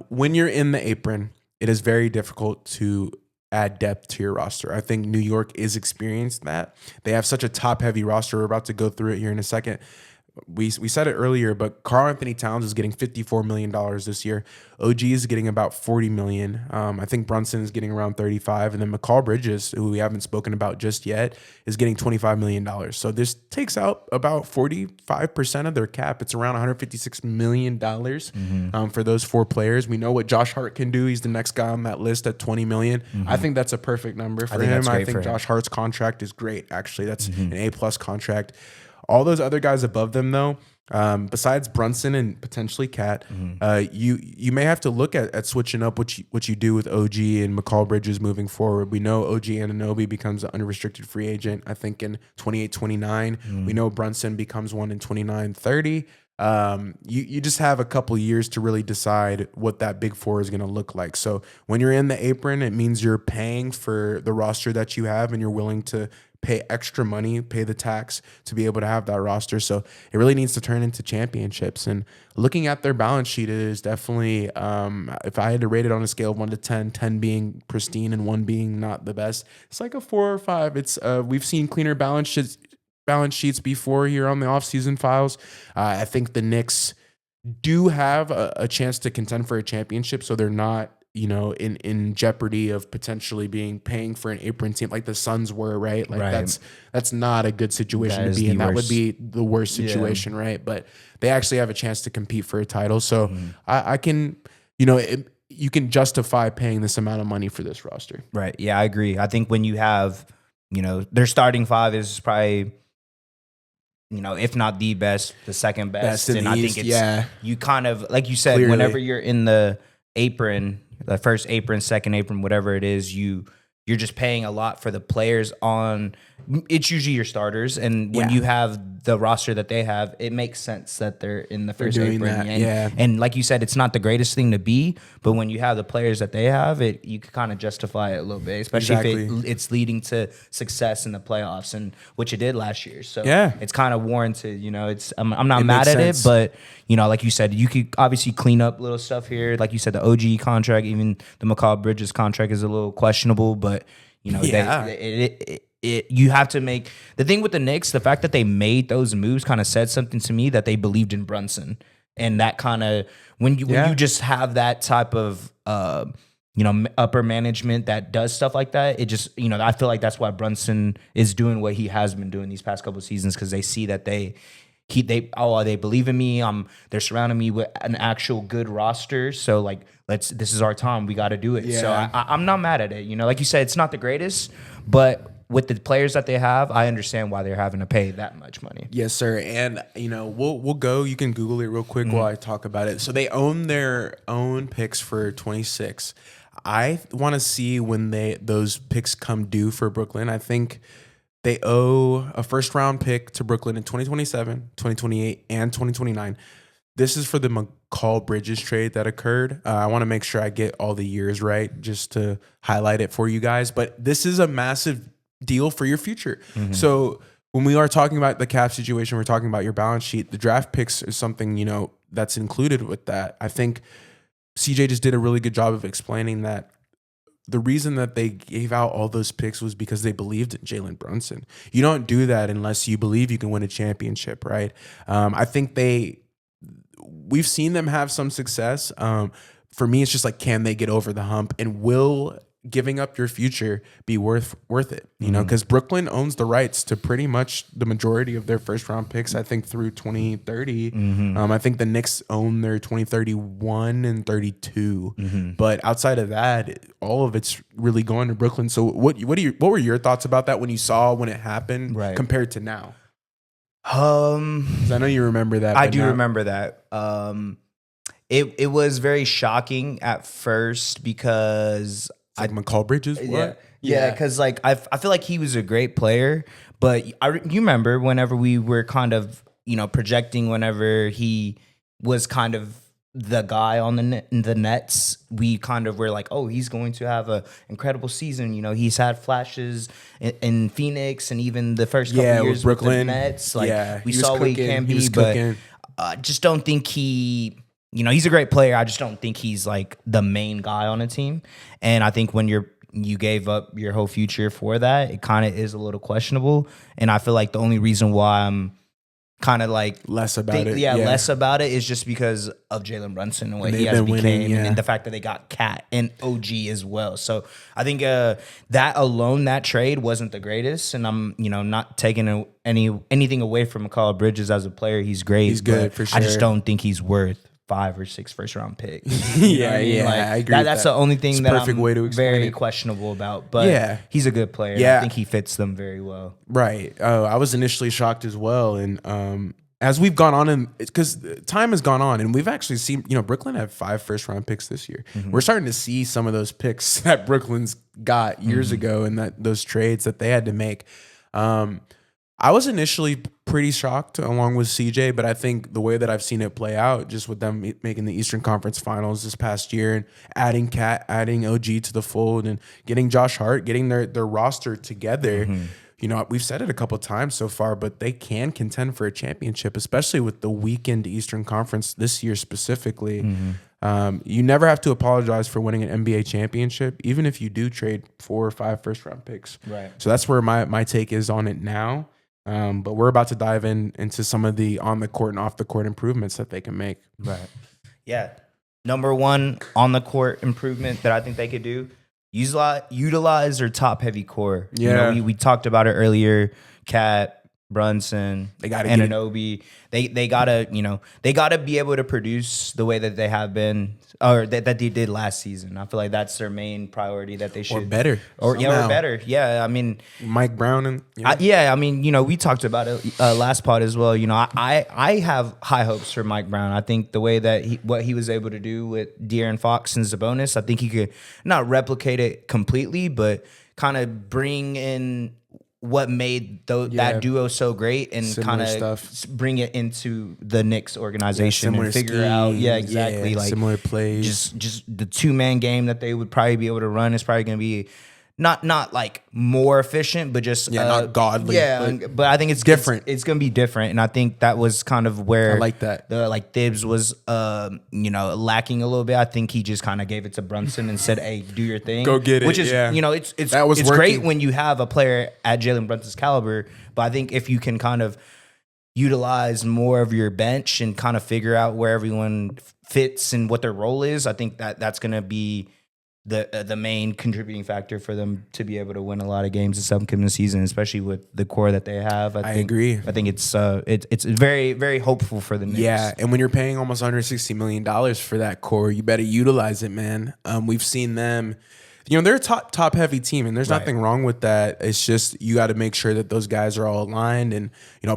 when you're in the apron, it is very difficult to add depth to your roster. I think New York is experienced that. They have such a top-heavy roster. We're about to go through it here in a second. We said it earlier, but Karl Anthony Towns is getting $54 million this year. OG is getting about $40 million. I think Brunson is getting around 35, and then McCall Bridges, who we haven't spoken about just yet, is getting $25 million. So this takes out about 45% of their cap. It's around $156 million for those 4 players. We know what Josh Hart can do. He's the next guy on that list at $20 million. I think that's a perfect number for him. I think Josh Hart's contract is great. Actually, that's an A+ contract. All those other guys above them, though, besides Brunson and potentially Cat, you may have to look at switching up what you do with OG and McCall Bridges moving forward. We know OG Anunoby becomes an unrestricted free agent, I think, in 28-29. We know Brunson becomes one in 29-30. You just have a couple years to really decide what that big 4 is going to look like. So when you're in the apron, it means you're paying for the roster that you have, and you're willing to pay extra money, pay the tax to be able to have that roster. So it really needs to turn into championships. And looking at their balance sheet, it is definitely, if I had to rate it on a scale of 1 to 10, 10 being pristine and 1 being not the best, it's like a 4 or 5. It's we've seen cleaner balance sheets before here on the offseason files. I think the Knicks do have a chance to contend for a championship, so they're not, you know, in jeopardy of potentially paying for an apron team like the Suns were, right? Like that's not a good situation to be in. That would be the worst situation, right? But they actually have a chance to compete for a title. So I can, you know, you can justify paying this amount of money for this roster. Right. Yeah, I agree. I think when you have, you know, their starting 5 is probably, you know, if not the best, the second best. In and the I East, think it's, you kind of, like you said, Clearly. whenever you're in the apron, the first apron, second apron, whatever it is, you're just paying a lot for the players on. It's usually your starters, and when you have the roster that they have, it makes sense that they're in the first apron. And like you said, it's not the greatest thing to be, but when you have the players that they have, you can kind of justify it a little bit, especially if it's leading to success in the playoffs, and which it did last year. So it's kind of warranted. You know, it's I'm not mad at it, but you know, like you said, you could obviously clean up little stuff here. Like you said, the OG contract, even the McCall Bridges contract is a little questionable, but you know, you have to make the thing with the Knicks. The fact that they made those moves kind of said something to me that they believed in Brunson, and that kind of when you just have that type of you know, upper management that does stuff like that, it just, you know, I feel like that's why Brunson is doing what he has been doing these past couple of seasons, because they see that they believe in me. They're surrounding me with an actual good roster. So like, this is our time. We got to do it. Yeah. So I'm not mad at it. You know, like you said, it's not the greatest, but with the players that they have, I understand why they're having to pay that much money. Yes, sir. And you know, we'll go. You can Google it real quick while I talk about it. So they own their own picks for 26. I want to see when those picks come due for Brooklyn. I think they owe a first round pick to Brooklyn in 2027, 2028, and 2029. This is for the McCall Bridges trade that occurred. I want to make sure I get all the years right just to highlight it for you guys. But this is a massive deal for your future. So when we are talking about the cap situation, we're talking about your balance sheet. The draft picks is something, you know, that's included with that. I think CJ just did a really good job of explaining that the reason that they gave out all those picks was because they believed in Jalen Brunson. You don't do that unless you believe you can win a championship, right? I think we've seen them have some success. For me, it's just like, can they get over the hump, and will giving up your future be worth it? You know, because Brooklyn owns the rights to pretty much the majority of their first round picks, I think through 2030. I think the Knicks own their 2031 and 32. But outside of that, all of it's really going to Brooklyn. So what were your thoughts about that when it happened compared to now? 'Cause I know you remember that. I do remember that. It was very shocking at first because like McCall Bridges. What? Yeah, because like I feel like he was a great player, but you remember whenever we were kind of projecting whenever he was kind of the guy on the Nets, we kind of were like, oh, he's going to have an incredible season. He's had flashes in Phoenix and even the first couple years with Brooklyn. with the Nets. Like we he was saw what he cooking, can be, was but cooking. just don't think he. He's a great player. I just don't think he's like the main guy on a team. And I think when you gave up your whole future for that, it kind of is a little questionable. And I feel like the only reason why I'm kind of like less about it. Less about it is just because of Jalen Brunson and what he has became, and the fact that they got Cat and OG as well. So I think that alone, that trade wasn't the greatest. And I'm not taking anything away from McCall Bridges as a player. He's great. He's good for sure. I just don't think he's worth 5 or 6 first-round picks. I agree. That's the only thing that I'm way to very questionable about. But he's a good player. Yeah. I think he fits them very well. Right. I was initially shocked as well, and as we've gone on, because time has gone on, and we've actually seen Brooklyn had 5 first-round picks this year. Mm-hmm. We're starting to see some of those picks that Brooklyn's got years ago, and those trades that they had to make. I was initially pretty shocked along with CJ, but I think the way that I've seen it play out, just with them making the Eastern Conference Finals this past year and adding Cat, adding OG to the fold, and getting Josh Hart, getting their roster together. Mm-hmm. We've said it a couple of times so far, but they can contend for a championship, especially with the weakened Eastern Conference this year specifically. Mm-hmm. You never have to apologize for winning an NBA championship, even if you do trade 4 or 5 first-round picks. Right. So that's where my take is on it now. But we're about to dive into some of the on the court and off the court improvements that they can make. Right. Yeah. Number one on the court improvement that I think they could do, utilize their top heavy core. Yeah. We talked about it earlier. Cat, Brunson, Anunoby. They gotta be able to produce the way that they have been, or that they did last season. I feel like that's their main priority, that they should or better. Or better. Yeah, I mean Mike Brown and we talked about it last pod as well. I have high hopes for Mike Brown. I think the way that what he was able to do with De'Aaron Fox and Sabonis, I think he could not replicate it completely, but kind of bring in what made that duo so great and kind of bring it into the Knicks organization and figure out like similar plays. Just the 2-man game that they would probably be able to run is probably going to be not like more efficient, but just not godly. But I think it's different. It's going to be different, and I think that was kind of where I like that. Thibs was lacking a little bit. I think he just kind of gave it to Brunson and said, "Hey, do your thing, go get it." Which is it's great when you have a player at Jalen Brunson's caliber, but I think if you can kind of utilize more of your bench and kind of figure out where everyone fits and what their role is, I think that's going to be the main contributing factor for them to be able to win a lot of games this upcoming season, especially with the core that they have. I agree. I think it's very, very hopeful for the Knicks. Yeah, and when you're paying almost $160 million for that core, you better utilize it, man. We've seen them. They're a top heavy team, and there's nothing wrong with that. It's just you got to make sure that those guys are all aligned, and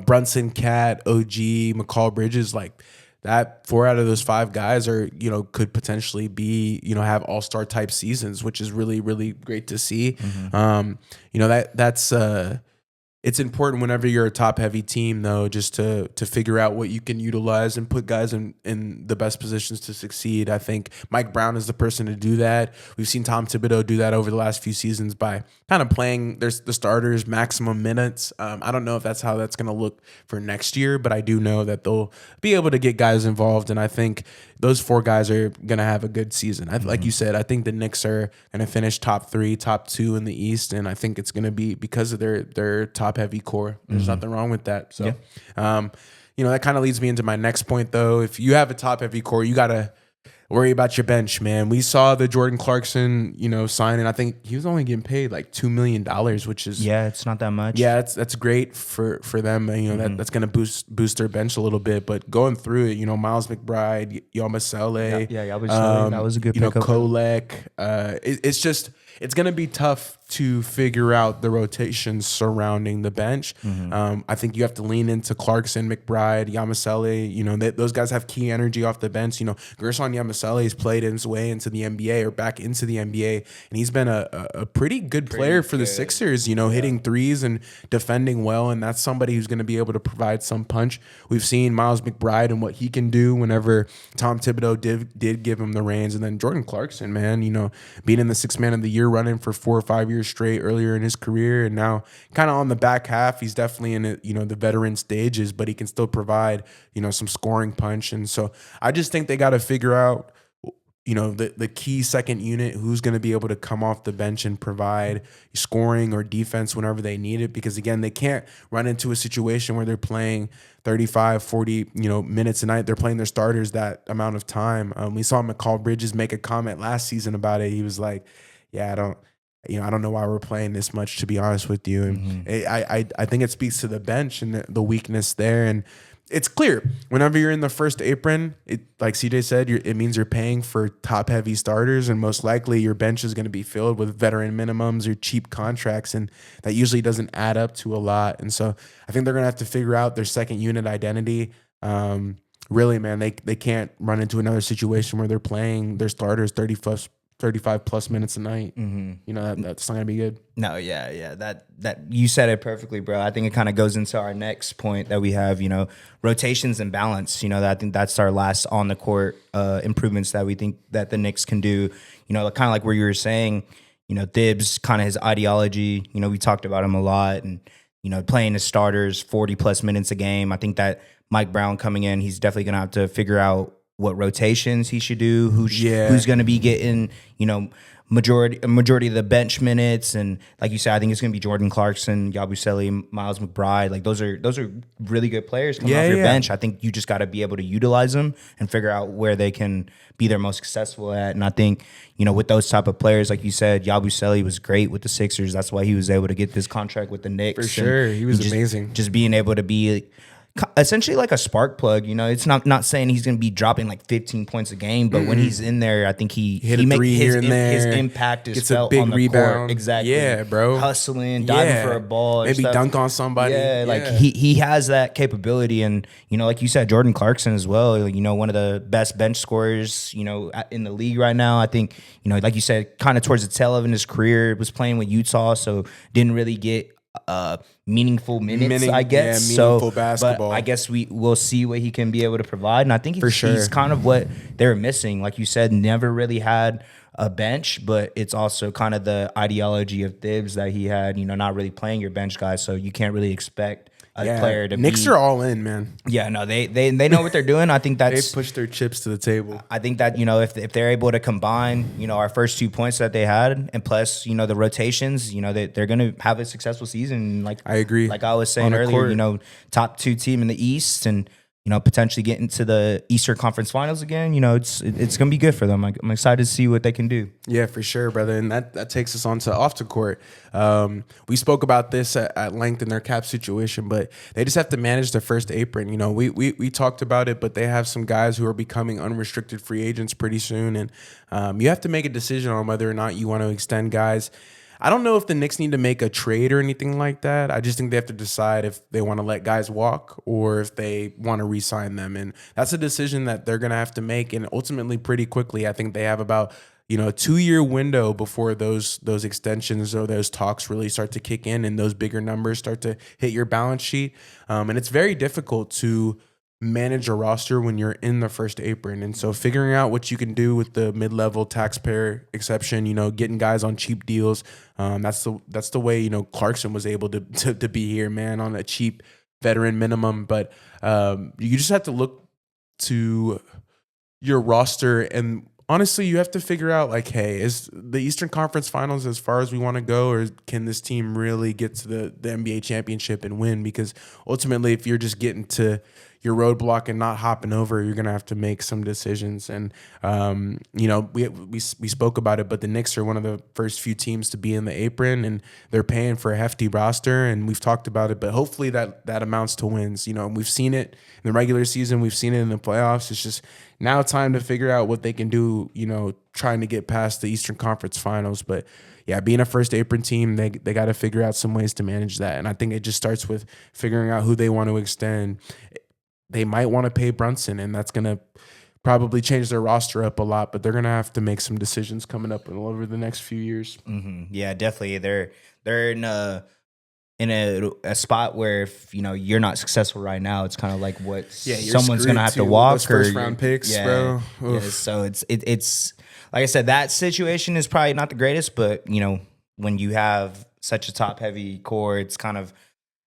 Brunson, Cat, OG, McCall Bridges, like that 4 out of those 5 guys are, could potentially be, have all-star type seasons, which is really, really great to see. Mm-hmm. That's it's important whenever you're a top heavy team, though, just to figure out what you can utilize and put guys in the best positions to succeed. I think Mike Brown is the person to do that. We've seen Tom Thibodeau do that over the last few seasons by kind of playing the starters maximum minutes. I don't know if that's how that's going to look for next year, but I do know that they'll be able to get guys involved, and I think those 4 guys are going to have a good season. Like you said, I think the Knicks are going to finish top 3, top 2 in the East, and I think it's going to be because of their top-heavy core. There's nothing wrong with that. So, that kind of leads me into my next point, though. If you have a top-heavy core, you got to worry about your bench, man. We saw the Jordan Clarkson, sign, and I think he was only getting paid like $2 million, which is it's not that much. Yeah, that's great for them. That's going to boost their bench a little bit. But going through it, Miles McBride, Yamasele, that was a good pickup. Kolek. It's just it's going to be tough to figure out the rotations surrounding the bench. I think you have to lean into Clarkson, McBride, Yamashita. You know, those guys have key energy off the bench. You know, Gerson Yamashita has played his way into the NBA or back into the NBA, and he's been a pretty good player for the Sixers, you know, hitting threes and defending well, and that's somebody who's going to be able to provide some punch. We've seen Miles McBride and what he can do whenever Tom Thibodeau did give him the reins, and then Jordan Clarkson, man, you know, being in the Sixth Man of the Year running for 4 or 5 years straight earlier in his career, and now kind of on the back half, he's definitely in it, you know, the veteran stages, but he can still provide, you know, some scoring punch. And so I just think they got to figure out, you know, the key second unit, who's going to be able to come off the bench and provide scoring or defense whenever they need it. Because again, they can't run into a situation where they're playing 35, 40, you know, minutes a night. They're playing their starters that amount of time. We saw McCall Bridges make a comment last season about it. He was like, yeah, I don't know why we're playing this much, to be honest with you. And I think it speaks to the bench and the weakness there. And it's clear whenever you're in the first apron, like CJ said, it means you're paying for top heavy starters, and most likely your bench is going to be filled with veteran minimums or cheap contracts, and that usually doesn't add up to a lot. And so I think they're going to have to figure out their second unit identity. Really, man, they can't run into another situation where they're playing their starters 35 plus minutes a night. You know, that's not gonna be good. No, yeah. That you said it perfectly, bro. I think it kind of goes into our next point that we have, you know, rotations and balance. You know, I think that's our last on the court improvements that we think that the Knicks can do. You know, kind of like where you were saying, you know, Thibs, kind of his ideology, you know, we talked about him a lot, and, you know, playing his starters 40 plus minutes a game. I think that Mike Brown coming in, he's definitely gonna have to figure out what rotations he should do, who's going to be getting, you know, majority of the bench minutes. And like you said, I think it's going to be Jordan Clarkson, Yabusele, Miles McBride. Like those are really good players coming off your bench. I think you just got to be able to utilize them and figure out where they can be their most successful at. And I think, you know, with those type of players, like you said, Yabusele was great with the Sixers. That's why he was able to get this contract with the Knicks. For sure. He was amazing. Just being able to be essentially like a spark plug. You know, it's not saying he's going to be dropping like 15 points a game, but when he's in there, I think he makes his impact is felt on the rebound. court. Exactly. Yeah, bro. Hustling, diving for a ball. Maybe dunk on somebody. Yeah, like he has that capability. And, you know, like you said, Jordan Clarkson as well, you know, one of the best bench scorers, you know, in the league right now. I think, you know, like you said, kind of towards the tail of his career, was playing with Utah, so didn't really get meaningful minutes, I guess. Meaningful basketball. But I guess we'll see what he can be able to provide. And I think he's kind of what they're missing. Like you said, never really had a bench, but it's also kind of the ideology of Thibs that he had, you know, not really playing your bench guys. So you can't really expect a player to Knicks are all in, man. Yeah, no, they know what they're doing. I think that's they push their chips to the table. I think that, you know, if they're able to combine, you know, our first 2 points that they had, and plus, you know, the rotations, you know, they're going to have a successful season. Like I agree. Like I was saying earlier, you know, top 2 team in the East, and, you know, potentially get into the Eastern Conference Finals again. You know, it's going to be good for them. I'm excited to see what they can do. Yeah, for sure, brother. And that takes us on to off the court. We spoke about this at length in their cap situation, but they just have to manage their first apron. You know, we talked about it, but they have some guys who are becoming unrestricted free agents pretty soon. And you have to make a decision on whether or not you want to extend guys. I don't know if the Knicks need to make a trade or anything like that. I just think they have to decide if they want to let guys walk or if they want to re-sign them. And that's a decision that they're going to have to make, and ultimately pretty quickly. I think they have about, you know, a 2-year window before those extensions or those talks really start to kick in and those bigger numbers start to hit your balance sheet. And it's very difficult to manage a roster when you're in the first apron. And so figuring out what you can do with the mid-level taxpayer exception, you know, getting guys on cheap deals, that's the way, you know, Clarkson was able to be here, man, on a cheap veteran minimum. But you just have to look to your roster, and honestly, you have to figure out, like, hey, is the Eastern Conference Finals as far as we want to go, or can this team really get to the NBA championship and win? Because ultimately, if you're just getting to, your roadblock and not hopping over, you're gonna have to make some decisions. And we spoke about it, but the Knicks are one of the first few teams to be in the apron, and they're paying for a hefty roster. And we've talked about it, but hopefully that amounts to wins. We've seen it in the regular season, we've seen it in the playoffs. It's just now time to figure out what they can do. Trying to get past the Eastern Conference Finals, but. Yeah, being a first apron team, they got to figure out some ways to manage that. And I think it just starts with figuring out who they want to extend. They might want to pay Brunson, and that's going to probably change their roster up a lot, but they're going to have to make some decisions coming up over the next few years. Mm-hmm. Yeah, definitely. They're in a spot where if you're not successful right now, it's kind of like someone's going to have to walk those first round picks, bro. Yeah, so it's like I said, that situation is probably not the greatest, but when you have such a top heavy core, it's kind of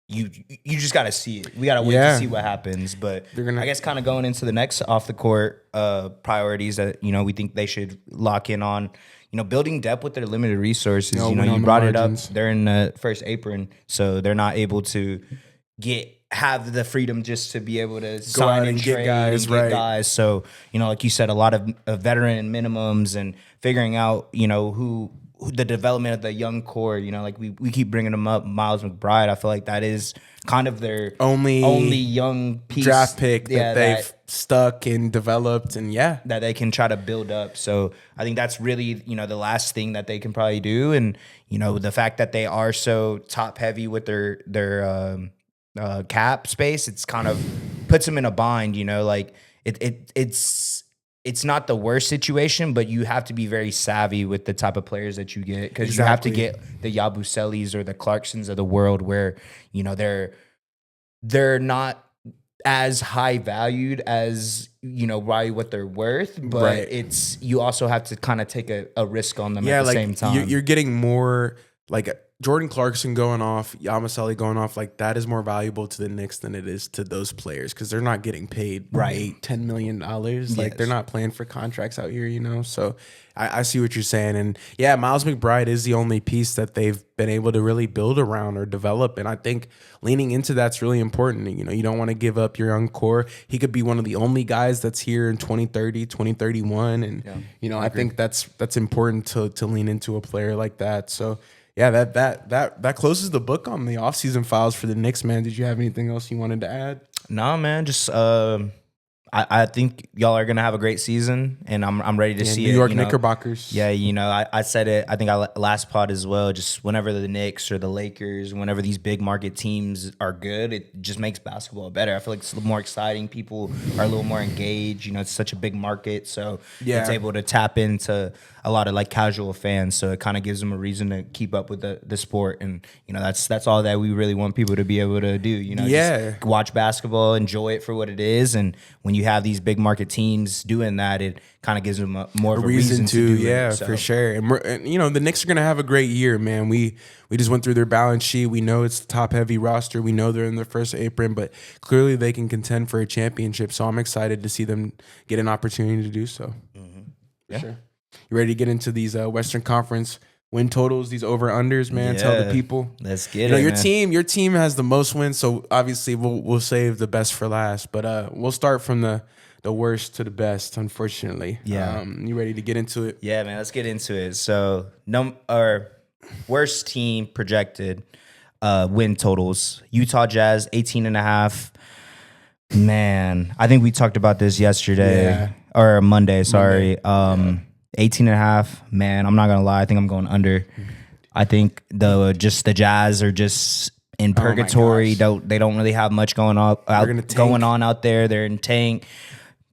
you just got to see it. We got to wait to see what happens. But I guess kind of going into the next off the court priorities that we think they should lock in on. Building depth with their limited resources. You brought it up. They're in the first apron, so they're not able to have the freedom just to be able to sign and trade and get guys. So, like you said, a lot of veteran minimums and figuring out, who the development of the young core, like we keep bringing them up. Miles McBride, I feel like that is kind of their only young piece, draft pick that they've stuck and developed, and that they can try to build up. So I think that's really, the last thing that they can probably do. And, the fact that they are so top heavy with their cap space, it's kind of puts them in a bind. Like it's not the worst situation, but you have to be very savvy with the type of players that you get, because you have to get the Yabuselis or the Clarksons of the world where they're not as high valued as probably what they're worth, but it's you also have to kind of take a risk on them at the same time. You're getting more like Jordan Clarkson going off, Yamaseli going off, like that is more valuable to the Knicks than it is to those players, because they're not getting paid $8-10 million. Like they're not playing for contracts out here, So I see what you're saying. And Miles McBride is the only piece that they've been able to really build around or develop. And I think leaning into that's really important. You don't want to give up your young core. He could be one of the only guys that's here in 2030, 2031. And, I think that's important to lean into a player like that. So, that closes the book on the offseason files for the Knicks, man. Did you have anything else you wanted to add? No, man. Just I think y'all are gonna have a great season, and I'm ready to see New York Knickerbockers. Yeah, I said it. I think last pod as well. Just whenever the Knicks or the Lakers, whenever these big market teams are good, it just makes basketball better. I feel like it's a little more exciting. People are a little more engaged. It's such a big market, so it's able to tap into a lot of like casual fans. So it kind of gives them a reason to keep up with the sport, and that's all that we really want people to be able to do. Just watch basketball, enjoy it for what it is, and when you have these big market teams doing that, it kind of gives them more of a reason to do it. For sure. And the Knicks are going to have a great year, man. We just went through their balance sheet. We know it's the top heavy roster. We know they're in their first apron, but clearly they can contend for a championship. So I'm excited to see them get an opportunity to do so. Mm-hmm. For sure. You ready to get into these Western Conference win totals, these over-unders, man? Yeah. Tell the people. Let's get it, your team has the most wins, so obviously we'll save the best for last. But we'll start from the worst to the best, unfortunately. Yeah. You ready to get into it? Yeah, man, let's get into it. So, our worst team projected win totals. Utah Jazz, 18.5. Man, I think we talked about this yesterday or Monday, sorry. 18.5. Man, I'm not going to lie. I think I'm going under. I think the Jazz are just in purgatory. They don't really have much going on out there. They're in tank.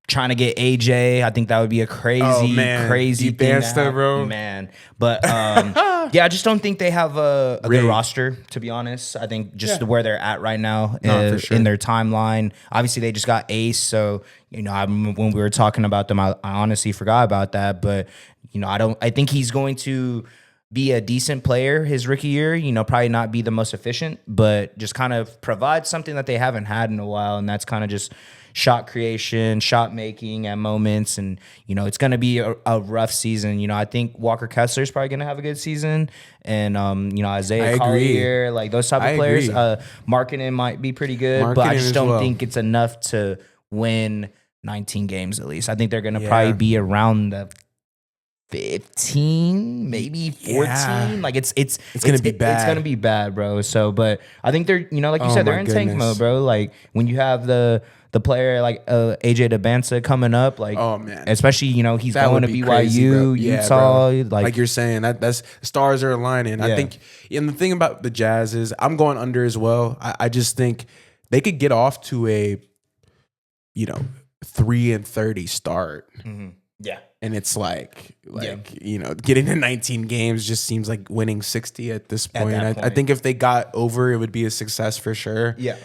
Trying to get AJ, I think that would be a crazy Deep thing dance there, bro. Man. But I just don't think they have a good roster, to be honest. I think just where they're at right now in their timeline. Obviously, they just got Ace, so when we were talking about them, I honestly forgot about that. But I think he's going to be a decent player his rookie year, probably not be the most efficient, but just kind of provide something that they haven't had in a while. And that's kind of just shot creation, shot making at moments. And, it's going to be a rough season. I think Walker Kessler is probably going to have a good season. And, Isaiah Collier, like those type of players. Markkanen might be pretty good, but I just don't think it's enough to win 19 games at least. I think they're going to probably be around the 15, maybe 14. Yeah. Like it's gonna be bad. It's gonna be bad, bro. So, but I think they're, like you said, they're in tank mode, bro. Like when you have the player like AJ DeBanza coming up, like, oh man, especially he's that going to BYU, crazy, Utah, like you're saying, that's stars are aligning. I think, and the thing about the Jazz is I'm going under as well. I just think they could get off to a 3-30 start. Mm-hmm. Yeah. And it's like getting to 19 games just seems like winning 60 at this point. I think if they got over, it would be a success for sure. Yeah.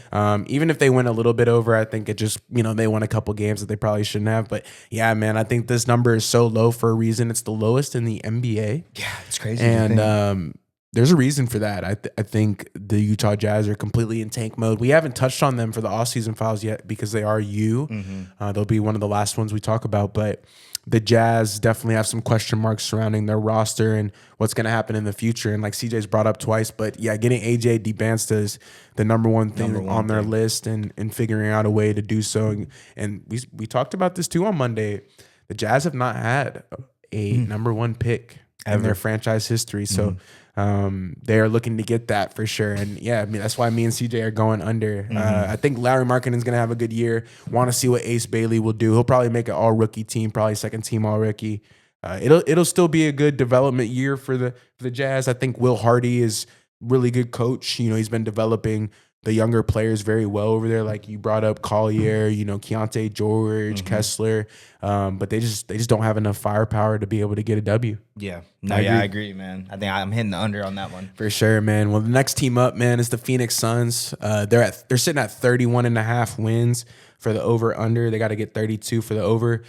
Even if they went a little bit over, I think it just, they won a couple games that they probably shouldn't have. But yeah, man, I think this number is so low for a reason. It's the lowest in the NBA. Yeah, it's crazy. And there's a reason for that. I think the Utah Jazz are completely in tank mode. We haven't touched on them for the offseason files yet because they are they'll be one of the last ones we talk about. But the Jazz definitely have some question marks surrounding their roster and what's going to happen in the future. And like CJ's brought up twice, but yeah, getting AJ DeBanza is the number one thing on their list and figuring out a way to do so. And we talked about this too on Monday. The Jazz have not had a number one pick in their franchise history. So they are looking to get that for sure. And yeah, I mean, that's why me and CJ are going under. I think Larry Markkanen is going to have a good year. Want to see what Ace Bailey will do. He'll probably make an all rookie team, probably second team all rookie. It'll still be a good development year for the Jazz. I think Will Hardy is really good coach. He's been developing the younger players very well over there. Like you brought up Collier, Keontae George, Kessler, but they just don't have enough firepower to be able to get a W. Yeah, I agree, man. I think I'm hitting the under on that one for sure, man. Well, the next team up, man, is the Phoenix Suns. They're sitting at 31.5 wins for the over under. They got to get 32 for the over.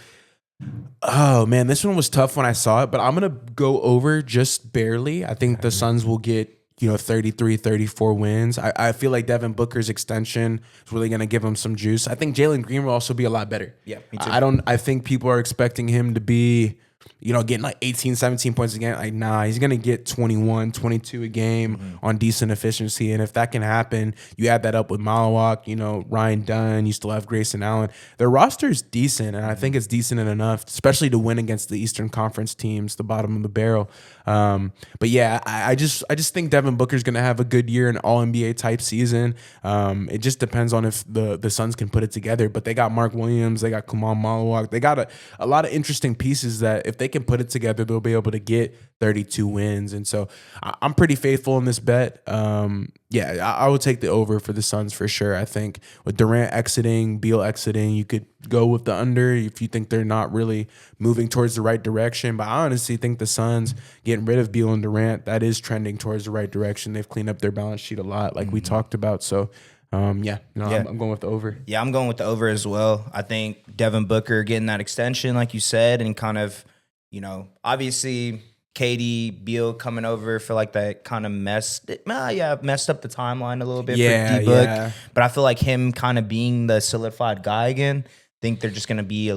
Oh man, this one was tough when I saw it, but I'm gonna go over just barely. I think the Suns will get 33, 34 wins. I feel like Devin Booker's extension is really going to give him some juice. I think Jalen Green will also be a lot better. Yeah, me too. I think people are expecting him to be, getting like 18, 17 points a game. Like, nah, he's going to get 21, 22 a game on decent efficiency. And if that can happen, you add that up with Malawak, Ryan Dunn, you still have Grayson Allen. Their roster is decent, and I think it's decent enough, especially to win against the Eastern Conference teams, the bottom of the barrel. But yeah, I just think Devin Booker's going to have a good year, an All-NBA type season. It just depends on if the Suns can put it together. But they got Mark Williams, they got Kamal Malawak, they got a lot of interesting pieces that if they can put it together, they'll be able to get 32 wins. And so I'm pretty faithful in this bet. I would take the over for the Suns for sure. I think with Durant exiting, Beal exiting, you could go with the under if you think they're not really moving towards the right direction. But I honestly think the Suns getting rid of Beal and Durant, that is trending towards the right direction. They've cleaned up their balance sheet a lot, like we talked about. So I'm going with the over. Yeah, I'm going with the over as well. I think Devin Booker getting that extension, like you said, and kind of, obviously KD, Beal coming over for like that kind of messed up the timeline a little bit for D-Book. Yeah. But I feel like him kind of being the solidified guy again, I think they're just going to be have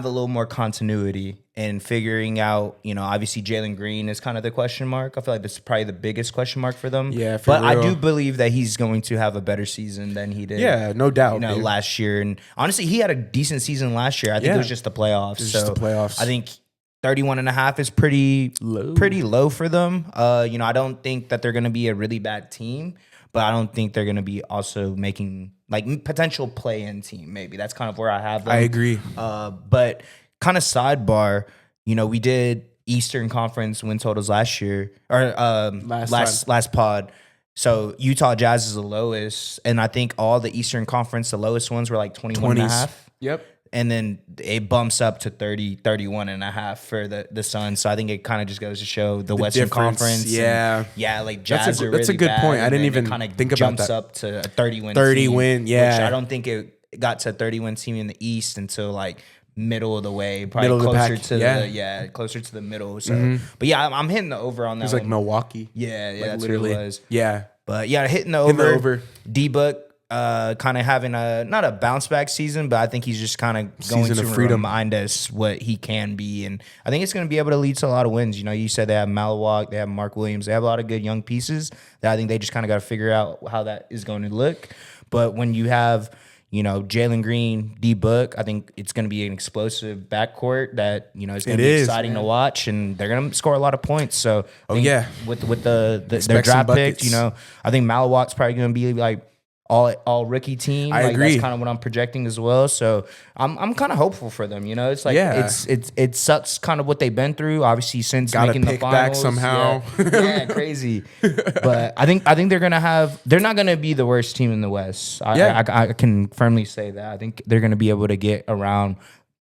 a little more continuity and figuring out, obviously Jalen Green is kind of the question mark. I feel like this is probably the biggest question mark for them. Yeah, but real. I do believe that he's going to have a better season than he did. Yeah, no doubt. Last year. And honestly, he had a decent season last year. I think it was just the playoffs. Just the playoffs. I think 31.5 is pretty low for them. I don't think that they're going to be a really bad team, but I don't think they're going to be also making like potential play-in team. Maybe that's kind of where I have them. I agree. But kind of sidebar, we did Eastern Conference win totals last year or last pod. So Utah Jazz is the lowest, and I think all the Eastern Conference, the lowest ones were like 21.5. Yep. And then it bumps up to 31.5 for the Suns. So I think it kind of just goes to show the Western difference. Conference. Yeah. Like Jazz are really That's a good bad, point. I didn't even kind of think about that. Jumps up to a 30 win. 30 team, win, yeah. Which I don't think it got to a 30 win team in the East until like middle of the way, probably Middle of the closer pack, to yeah. closer to the middle. So, but yeah, I'm hitting the over on that. It's like one. Milwaukee. Yeah, Like, that's literally. what it was. Yeah. But yeah, hitting the Hitting the over. over. D-Book kind of having not a bounce back season, but I think he's just kind of going Season to of freedom. remind us what he can be, and I think it's going to be able to lead to a lot of wins. You know, you said they have Malawak, they have Mark Williams, they have a lot of good young pieces that I think they just kind of got to figure out how that is going to look. But when you have, you know, Jalen Green, D-Book, I think it's going to be an explosive backcourt that, you know, it's going to be exciting to watch, and they're going to score a lot of points. So, with their draft pick, you know, I think Malawak's probably going to be like all rookie team. I agree. That's kind of what I'm projecting as well. So I'm kind of hopeful for them. You know, it's like it sucks kind of what they've been through. Obviously, since making the finals, back somehow. Yeah, crazy. But I think they're not gonna be the worst team in the West. I can firmly say that. I think they're gonna be able to get around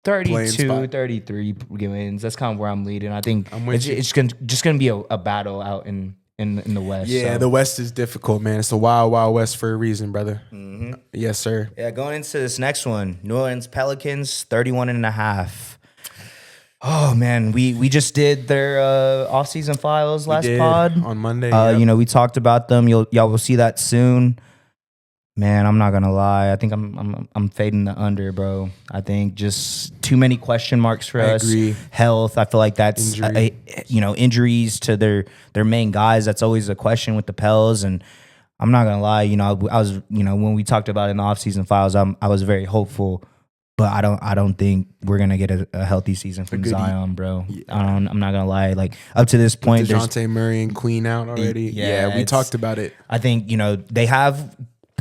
32, 33 wins. That's kind of where I'm leading. I think it's just gonna be a battle out in the West. Yeah, the West is difficult, man. It's the wild, wild West for a reason, brother. Mm-hmm. Yes, sir. Yeah, going into this next one, New Orleans Pelicans, 31.5. Oh, man, we just did their offseason files last pod. On Monday. You know, we talked about them. Y'all will see that soon. Man, I'm not gonna lie. I think I'm fading the under, bro. I think just too many question marks for us. Agree. Health, I feel like that's injuries to their main guys. That's always a question with the Pels, and I'm not gonna lie. You know, I was when we talked about it in the offseason files, I was very hopeful, but I don't think we're gonna get a healthy season from Zion, bro. Yeah. I'm not gonna lie. Like up to this point, DeJounte Murray and Queen out already. Yeah, we talked about it. I think they have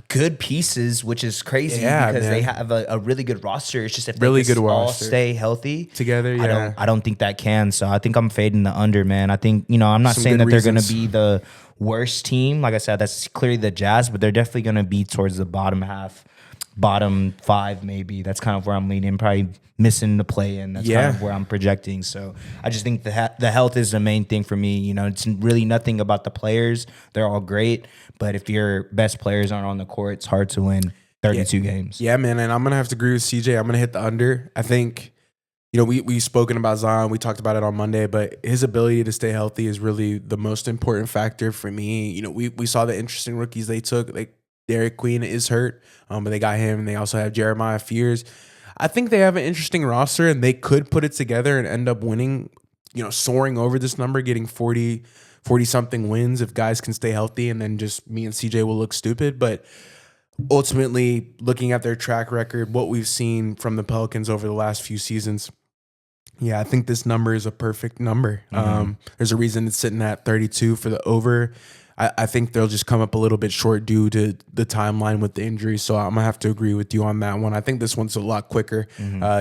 good pieces, which is crazy because they have a really good roster. It's just if they can all stay healthy together, I don't think that can. So I think I'm fading the under, man. I think, I'm not saying that they're going to be the worst team. Like I said, that's clearly the Jazz, but they're definitely going to be towards the bottom half, bottom 5 maybe. That's kind of where I'm leaning, probably missing the play-in. That's kind of where I'm projecting. So I just think the health is the main thing for me. It's really nothing about the players. They're all great. But if your best players aren't on the court, it's hard to win 32 games. Yeah, man. And I'm going to have to agree with CJ. I'm going to hit the under. I think, we've spoken about Zion. We talked about it on Monday. But his ability to stay healthy is really the most important factor for me. We saw the interesting rookies they took. Like Derek Queen is hurt, but they got him. And they also have Jeremiah Fears. I think they have an interesting roster, and they could put it together and end up winning, soaring over this number, getting 40-something wins if guys can stay healthy, and then just me and CJ will look stupid. But ultimately, looking at their track record, what we've seen from the Pelicans over the last few seasons, I think this number is a perfect number. Mm-hmm. There's a reason it's sitting at 32 for the over. I think they'll just come up a little bit short due to the timeline with the injury. So I'm going to have to agree with you on that one. I think this one's a lot quicker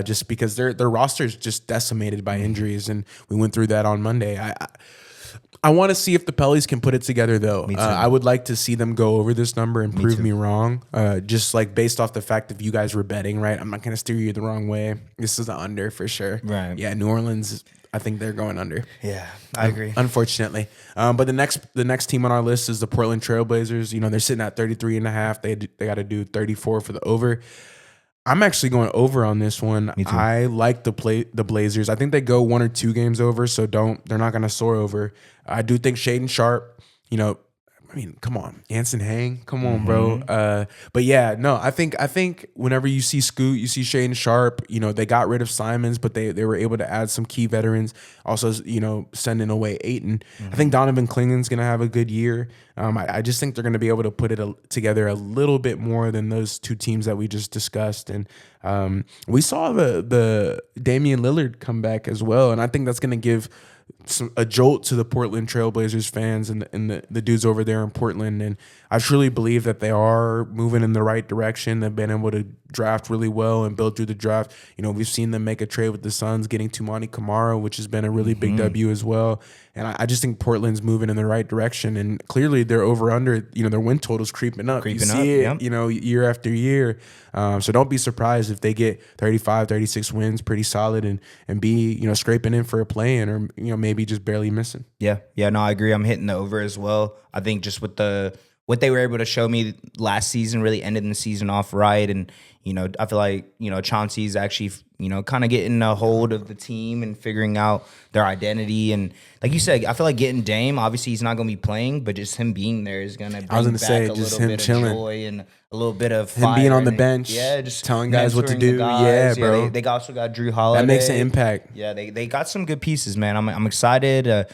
just because their roster is just decimated by injuries, and we went through that on Monday. I want to see if the Pellies can put it together, though. I would like to see them go over this number and prove me wrong. Just like based off the fact that you guys were betting, right? I'm not going to steer you the wrong way. This is the under for sure. Right. Yeah, New Orleans, I think they're going under. Yeah, I agree. Unfortunately. But the next team on our list is the Portland Trailblazers. They're sitting at 33.5. They got to do 34 for the over. I'm actually going over on this one. I like the Blazers. I think they go 1 or 2 games over, so they're not going to soar over. I do think Shaedon Sharpe, come on, Anson Hang, come on, bro. But yeah, no, I think whenever you see Scoot, you see Shaedon Sharpe. They got rid of Simons, but they were able to add some key veterans. Also, sending away Ayton. I think Donovan Clingan's gonna have a good year. I just think they're gonna be able to put it together a little bit more than those two teams that we just discussed. And we saw the Damian Lillard come back as well, and I think that's gonna give a jolt to the Portland Trailblazers fans and the dudes over there in Portland. And I truly believe that they are moving in the right direction. They've been able to draft really well and build through the draft. We've seen them make a trade with the Suns, getting Tumani Kamara, which has been a really big W as well. And I just think Portland's moving in the right direction. And clearly they're over under, their win total's creeping up. You see it, year after year. So don't be surprised if they get 35, 36 wins, pretty solid, and be, scraping in for a play-in or, maybe just barely missing. Yeah. Yeah, no, I agree. I'm hitting the over as well. I think just with the what they were able to show me last season really ended the season off right. And, I feel like, Chauncey's actually, kind of getting a hold of the team and figuring out their identity. And like you said, I feel like getting Dame, obviously he's not going to be playing, but just him being there is going to bring back a little bit of joy and a little bit of fire. Him being on the bench. Yeah, just telling guys what to do. Guys. Yeah, bro. They also got Drew Holiday. That makes an impact. Yeah, they got some good pieces, man. I'm excited.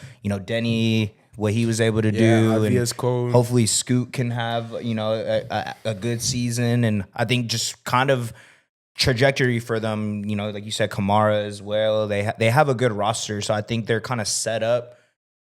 Denny, what he was able to do, and cold. Hopefully Scoot can have a good season, and I think just kind of trajectory for them. Like you said, Kamara as well. They have a good roster, so I think they're kind of set up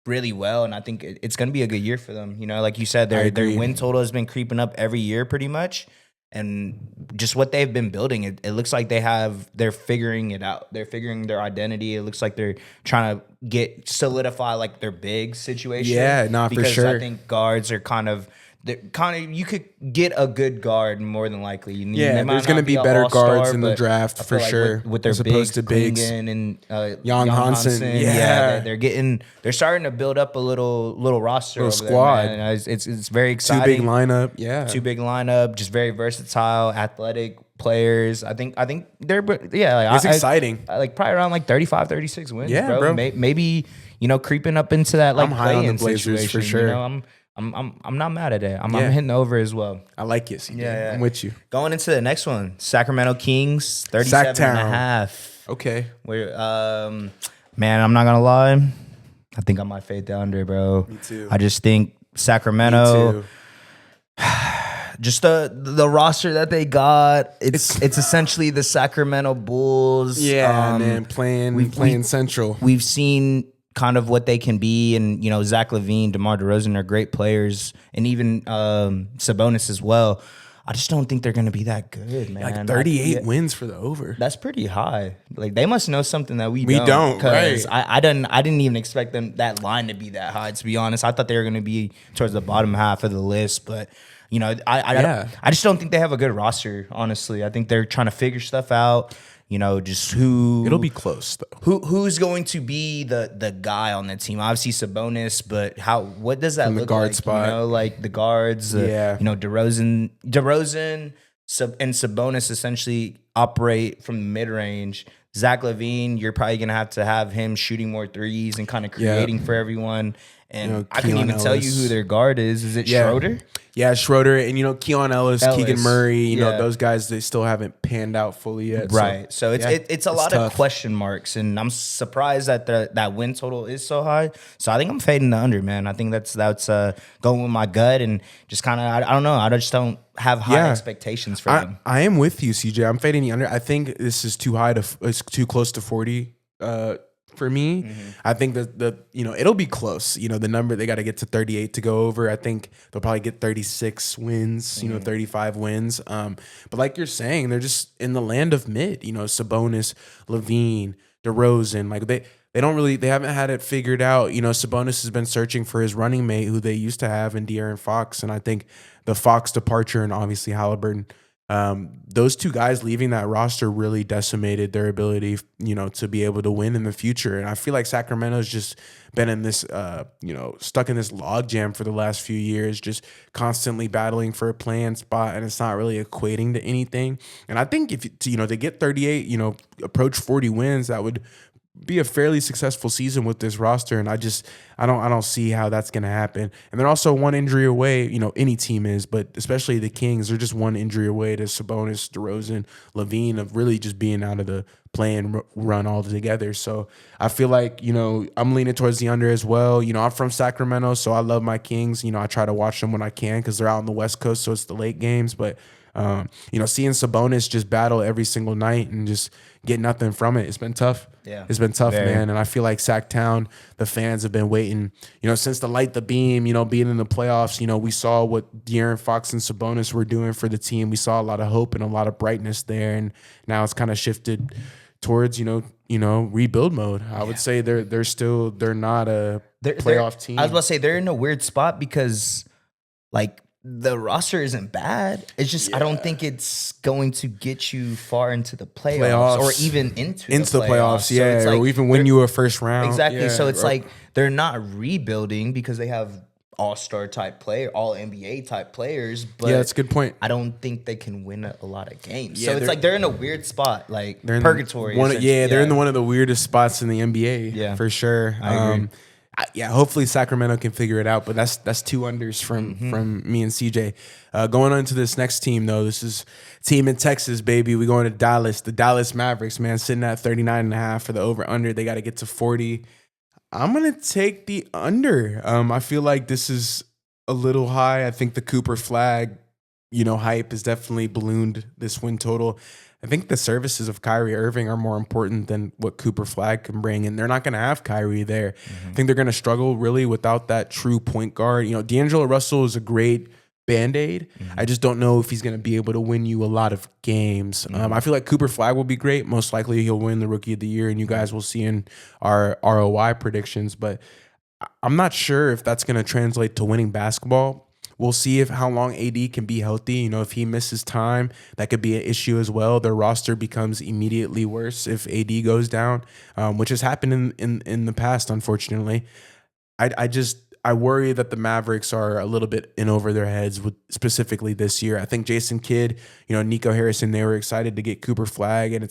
really well, and I think it's going to be a good year for them. Like you said, their win total has been creeping up every year, pretty much. And just what they've been building, it looks like they're figuring it out. They're figuring their identity. It looks like they're trying to solidify like their big situation. Yeah, for sure. Because I think guards are kind of you could get a good guard more than likely. There's going to be better guards in the draft for sure. With their bigs, Klingon and Jan Hansen. They're starting to build up a little roster, little squad. There, man. It's very exciting. Two big lineup, just very versatile, athletic players. I think they're it's exciting. Like probably around like 35, 36 wins, yeah, bro. Maybe creeping up into that like I'm high on the Blazers situation, for sure. I'm not mad at it. I'm hitting over as well. I like it, CJ. Yeah. I'm with you. Going into the next one, Sacramento Kings, 37.5. Okay. We're man, I'm not gonna lie. I think I might fade the under, bro. Me too. I just think Sacramento. Me too. Just the roster that they got, it's essentially the Sacramento Bulls. Yeah, man, playing Central. We've seen kind of what they can be, and Zach LaVine, DeMar DeRozan are great players, and even Sabonis as well. I just don't think they're going to be that good, man. Like 38 wins for the over. That's pretty high. Like they must know something that we don't. Right? I didn't even expect that line to be that high. To be honest, I thought they were going to be towards the bottom half of the list, but. I just don't think they have a good roster, honestly. I think they're trying to figure stuff out. Just who... It'll be close, though. Who's going to be the guy on the team? Obviously, Sabonis, but what does that from look the guard like? spot. Like the guards, DeRozan, and Sabonis essentially operate from the mid-range. Zach LaVine, you're probably going to have him shooting more threes and kind of creating for everyone. And I couldn't even tell you who their guard is. Is it Schroeder? Yeah, Schroeder. And, Keon Ellis, Keegan Murray, those guys, they still haven't panned out fully yet. Right. So it's a lot of question marks. And I'm surprised that that win total is so high. So I think I'm fading the under, man. I think that's going with my gut and just kind of, I don't know. I just don't have high expectations for them. I am with you, CJ. I'm fading the under. I think this is too high it's too close to 40. For me, I think that it'll be close. The number they got to get to 38 to go over. I think they'll probably get 36 wins. 35 wins. But like you're saying, they're just in the land of mid. Sabonis, LaVine, DeRozan. Like they haven't had it figured out. Sabonis has been searching for his running mate who they used to have in De'Aaron Fox, and I think the Fox departure and obviously Halliburton. Those two guys leaving that roster really decimated their ability, to be able to win in the future. And I feel like Sacramento's just been in this, stuck in this logjam for the last few years, just constantly battling for a playing spot, and it's not really equating to anything. And I think if they get 38, approach 40 wins, that would be a fairly successful season with this roster, and I don't see how that's going to happen. And they're also one injury away. Any team is, but especially the Kings, they're just one injury away to Sabonis, DeRozan, LaVine of really just being out of the play-in run altogether. So I feel like I'm leaning towards the under as well. I'm from Sacramento, so I love my Kings. I try to watch them when I can because they're out on the West Coast, so it's the late games, but. Seeing Sabonis just battle every single night and just get nothing from it, it's been tough. Yeah, it's been tough, man. And I feel like Sacktown, the fans have been waiting, since the light the beam, being in the playoffs. We saw what De'Aaron Fox and Sabonis were doing for the team. We saw a lot of hope and a lot of brightness there, and now it's kind of shifted towards rebuild mode. I would say they're not a playoff team. I was about to say they're in a weird spot because like. The roster isn't bad. It's just I don't think it's going to get you far into the playoffs or even into the playoffs. So or even win you a first round. Exactly. So it's like they're not rebuilding because they have all-star type player, all NBA type players, but Yeah, that's a good point. I don't think they can win a lot of games. Yeah, So it's like they're in a weird spot, like They're in purgatory. they're in one of the weirdest spots in the NBA. Yeah. For sure. I agree. Yeah, hopefully Sacramento can figure it out. But that's two unders from me and CJ. Going on to this next team, though, this is team in Texas, baby. We going to Dallas. The Dallas Mavericks, man, sitting at 39.5 for the over-under. They got to get to 40. I'm going to take the under. I feel like this is a little high. I think the Cooper Flag, hype has definitely ballooned this win total. I think the services of Kyrie Irving are more important than what Cooper Flag can bring, and they're not going to have Kyrie there. I think they're going to struggle really without that true point guard. D'Angelo Russell is a great Band-Aid. I just don't know if he's going to be able to win you a lot of games. I feel like Cooper Flag will be great. Most likely he'll win the Rookie of the Year, and you guys will see in our ROI predictions, but I'm not sure if that's going to translate to winning basketball. We'll see how long AD can be healthy. If he misses time, that could be an issue as well. Their roster becomes immediately worse if AD goes down, which has happened in the past, unfortunately. I worry that the Mavericks are a little bit in over their heads with specifically this year. I think Jason Kidd, Nico Harrison, they were excited to get Cooper Flag, and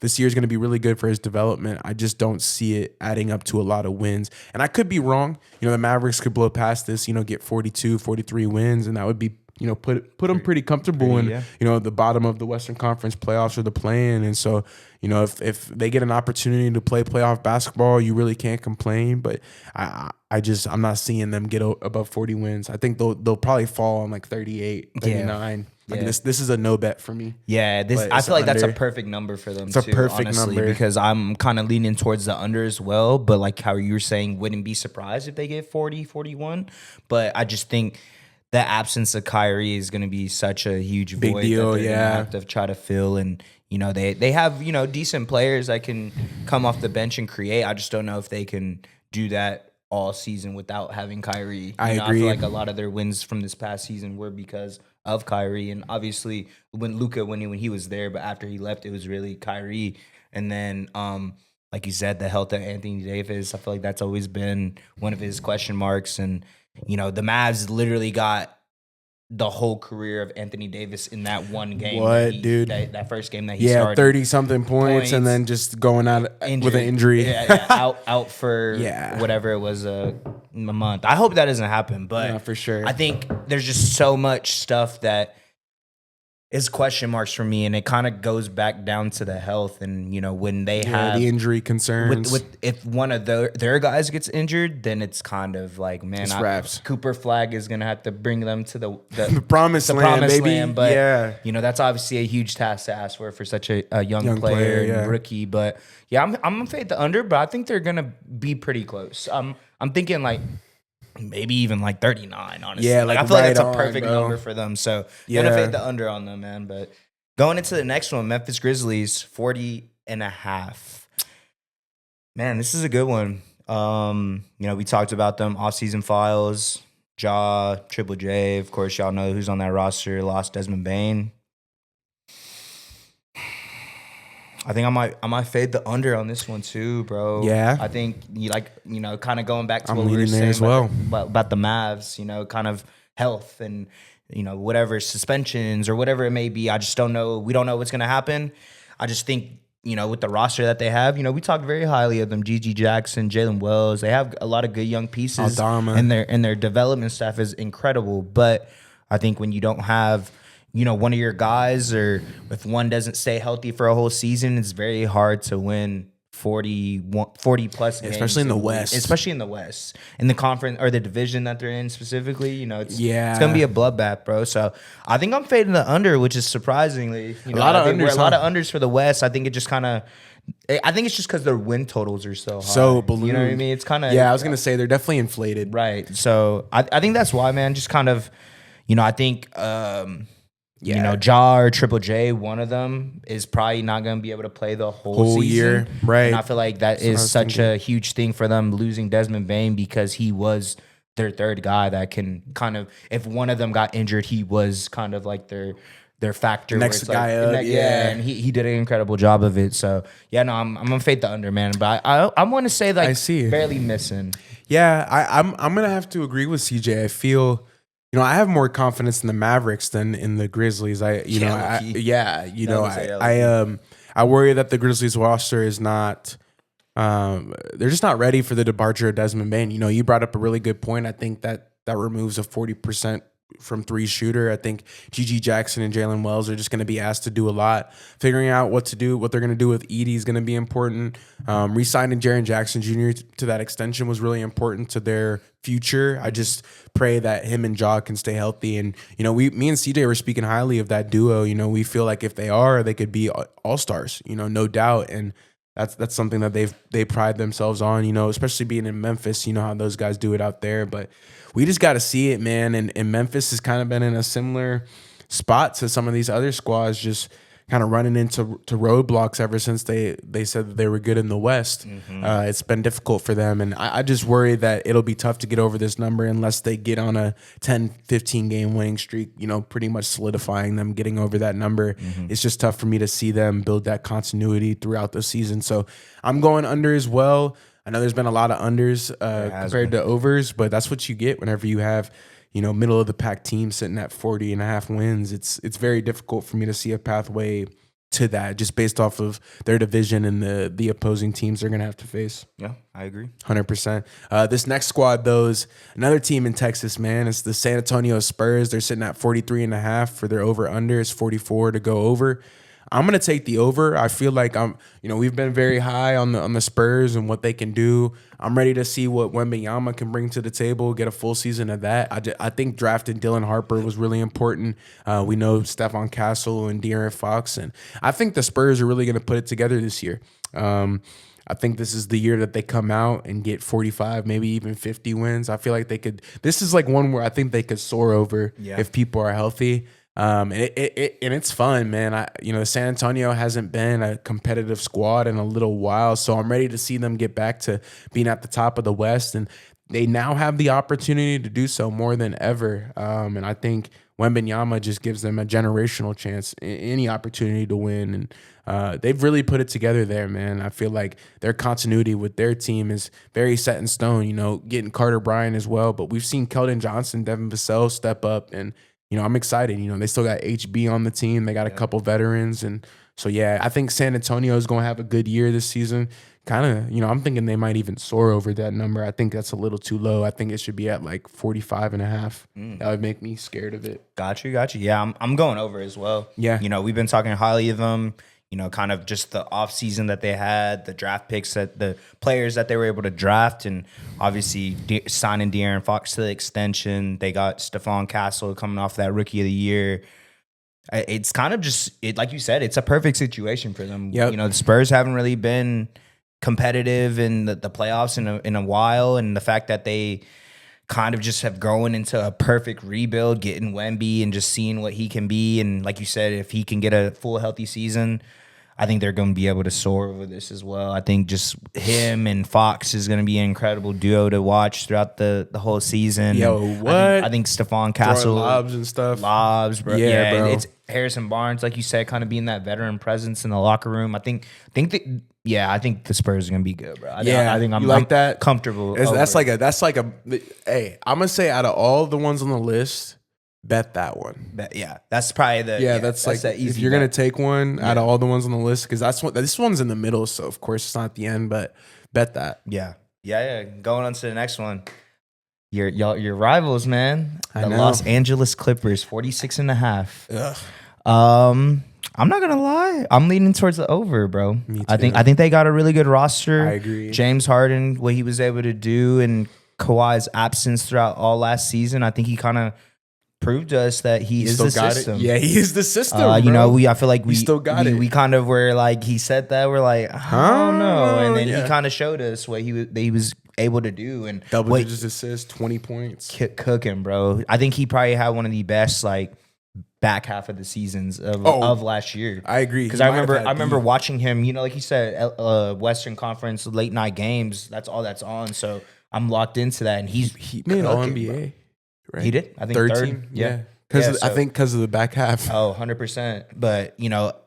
this year's going to be really good for his development. I just don't see it adding up to a lot of wins. And I could be wrong. The Mavericks could blow past this, get 42, 43 wins, and that would be put them pretty comfortable in the bottom of the Western Conference playoffs or the play-in. And so if they get an opportunity to play playoff basketball, you really can't complain. But I'm not seeing them get above 40 wins. I think they'll probably fall on like 38, 39. Like this is a no bet for me. Yeah, I feel like that's a perfect number for them. It's a perfect number because I'm kind of leaning towards the under as well. But like how you were saying, wouldn't be surprised if they get 40, 41. But I just think the absence of Kyrie is going to be such a huge big void deal, that they're going to have to try to fill. And, they have, decent players that can come off the bench and create. I just don't know if they can do that all season without having Kyrie. I agree. I feel like a lot of their wins from this past season were because of Kyrie. And obviously when he was there, but after he left, it was really Kyrie. And then, like you said, the health of Anthony Davis, I feel like that's always been one of his question marks. And, the Mavs literally got the whole career of Anthony Davis in that one game. Dude? That first game that he started. 30-something points and then just going out with an injury. Out for whatever it was, a month. I hope that doesn't happen, but for sure. I think there's just so much stuff that is question marks for me, and it kind of goes back down to the health and when they have the injury concerns. If one of their guys gets injured, then it's kind of like, man, Cooper Flag is gonna have to bring them to the promised land, but that's obviously a huge task to ask for such a young player and rookie. But I'm gonna fade the under, but I think they're gonna be pretty close. I'm thinking like maybe even like 39, honestly. Yeah, I feel like that's a perfect number for them. So gonna fade the under on them, man. But going into the next one, Memphis Grizzlies, 40.5. Man, this is a good one. We talked about them, offseason files, Ja, Triple J. Of course, y'all know who's on that roster. Lost Desmond Bane. I think I might fade the under on this one too, bro. Yeah. I think kind of going back to I'm what we were saying saying about the Mavs, kind of health and whatever suspensions or whatever it may be. I just don't know. We don't know what's gonna happen. I just think with the roster that they have, we talked very highly of them. Gigi Jackson, Jalen Wells. They have a lot of good young pieces, Aldama. and their development staff is incredible. But I think when you don't have one of your guys, or if one doesn't stay healthy for a whole season, it's very hard to win 40 plus games. Especially in the West. In the conference or the division that they're in specifically, it's going to be a bloodbath, bro. So I think I'm fading the under, which is surprisingly. A lot of unders for the West. I think it just kind of... I think it's just because their win totals are so high. So ballooned. You know what I mean? It's kind of... Yeah, I was going to say they're definitely inflated. Right. So I think that's why, man. Just kind of... I think... Ja or Triple J, one of them is probably not going to be able to play the whole season. Year, right? And I feel like that is such a huge thing for them, losing Desmond Bane, because he was their third guy that can kind of, if one of them got injured, he was kind of like their their factor. Next where it's guy up, yeah. and he did an incredible job of it. So yeah, no, I'm gonna fade the under, man. But I want to say like I see. barely missing. Yeah, I'm gonna have to agree with CJ. I feel, I have more confidence in the Mavericks than in the Grizzlies. I worry that the Grizzlies roster is not. They're just not ready for the departure of Desmond Bane. You brought up a really good point. I think that removes a 40% from three shooter. I think GG Jackson and Jalen Wells are just going to be asked to do a lot. Figuring out what they're going to do with Edie is going to be important. Re-signing Jaren Jackson Jr. to that extension was really important to their future. I just pray that him and Ja can stay healthy. And, me and CJ were speaking highly of that duo. We feel like if they are, they could be all-stars, no doubt. And that's something that they pride themselves on, especially being in Memphis, how those guys do it out there. But we just got to see it, man. And Memphis has kind of been in a similar spot to some of these other squads, just kind of running into roadblocks ever since they said that they were good in the West. It's been difficult for them. And I just worry that it'll be tough to get over this number unless they get on a 10, 15 game winning streak, pretty much solidifying them getting over that number. It's just tough for me to see them build that continuity throughout the season. So I'm going under as well. I know there's been a lot of unders compared to overs, but that's what you get whenever you have middle of the pack team sitting at 40.5 wins. It's very difficult for me to see a pathway to that just based off of their division and the opposing teams they're going to have to face. Yeah, I agree. 100%. This next squad, though, is another team in Texas, man. It's the San Antonio Spurs. They're sitting at 43.5 for their over-under. It's 44 to go over. I'm gonna take the over. I feel like we've been very high on the Spurs and what they can do. I'm ready to see what Wembanyama can bring to the table. Get a full season of that. I think drafting Dylan Harper was really important. We know Stephon Castle and De'Aaron Fox, and I think the Spurs are really gonna put it together this year. I think this is the year that they come out and get 45, maybe even 50 wins. I feel like they could. This is like one where I think they could soar over if people are healthy. And it's fun, man. San Antonio hasn't been a competitive squad in a little while, so I'm ready to see them get back to being at the top of the West, and they now have the opportunity to do so more than ever. And I think Wembanyama just gives them a generational chance, any opportunity to win, and they've really put it together there, man. I feel like their continuity with their team is very set in stone. Getting Carter Bryant as well, but we've seen Keldon Johnson, Devin Vassell step up, and I'm excited. They still got HB on the team. They got a couple veterans. And so, yeah, I think San Antonio is going to have a good year this season. Kind of, I'm thinking they might even soar over that number. I think that's a little too low. I think it should be at like 45.5. That would make me scared of it. Got you. Yeah, I'm going over as well. Yeah. We've been talking highly of them. Kind of just the offseason that they had, the draft picks, the players that they were able to draft, and obviously signing De'Aaron Fox to the extension. They got Stephon Castle coming off that Rookie of the Year. It's kind of just, like you said, it's a perfect situation for them. Yep. The Spurs haven't really been competitive in the playoffs in a while, and the fact that they kind of just have grown into a perfect rebuild, getting Wemby and just seeing what he can be. And like you said, if he can get a full healthy season, I think they're going to be able to soar over this as well. I think just him and Fox is going to be an incredible duo to watch throughout the whole season. Yo, what? I think Stephon Castle. Throwing lobs and stuff. Lobs, bro. Yeah, bro. It's Harrison Barnes, like you said, kind of being that veteran presence in the locker room. I think the Spurs are going to be good, bro. I think I'm that? Comfortable. That's like a, hey, I'm going to say out of all the ones on the list, bet that one. That's probably that's like that easy. If you're gonna take one out of all the ones on the list, because this one's in the middle, so of course it's not the end, but bet that. Yeah. Going on to the next one. Your rivals, man. The Los Angeles Clippers, 46.5. I'm not gonna lie. I'm leaning towards the over, bro. Me too. I think they got a really good roster. I agree. James Harden, what he was able to do, and Kawhi's absence throughout all last season, I think he kind of proved to us that he is the system. Yeah, he is the system. Bro. I feel like we still got it. We kind of were like, he said that, we're like, I don't know, and then he kind of showed us what he was able to do, and double digits assists, 20 points, cooking, bro. I think he probably had one of the best back half of the seasons of last year. I agree, because I remember watching him. Like you said, Western Conference late night games. That's all that's on. So I'm locked into that, and he made All NBA. Right? He did. I think third third team. Yeah. I think because of the back half. Oh, 100%. But,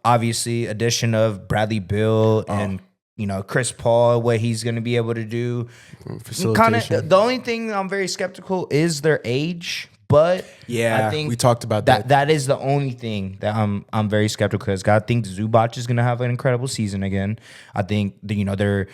obviously addition of Bradley Beal and, Chris Paul, what he's going to be able to do. Facilitation. The only thing I'm very skeptical is their age. But yeah, I think we talked about that. That is the only thing that I'm very skeptical because I think Zubac is going to have an incredible season again. I think their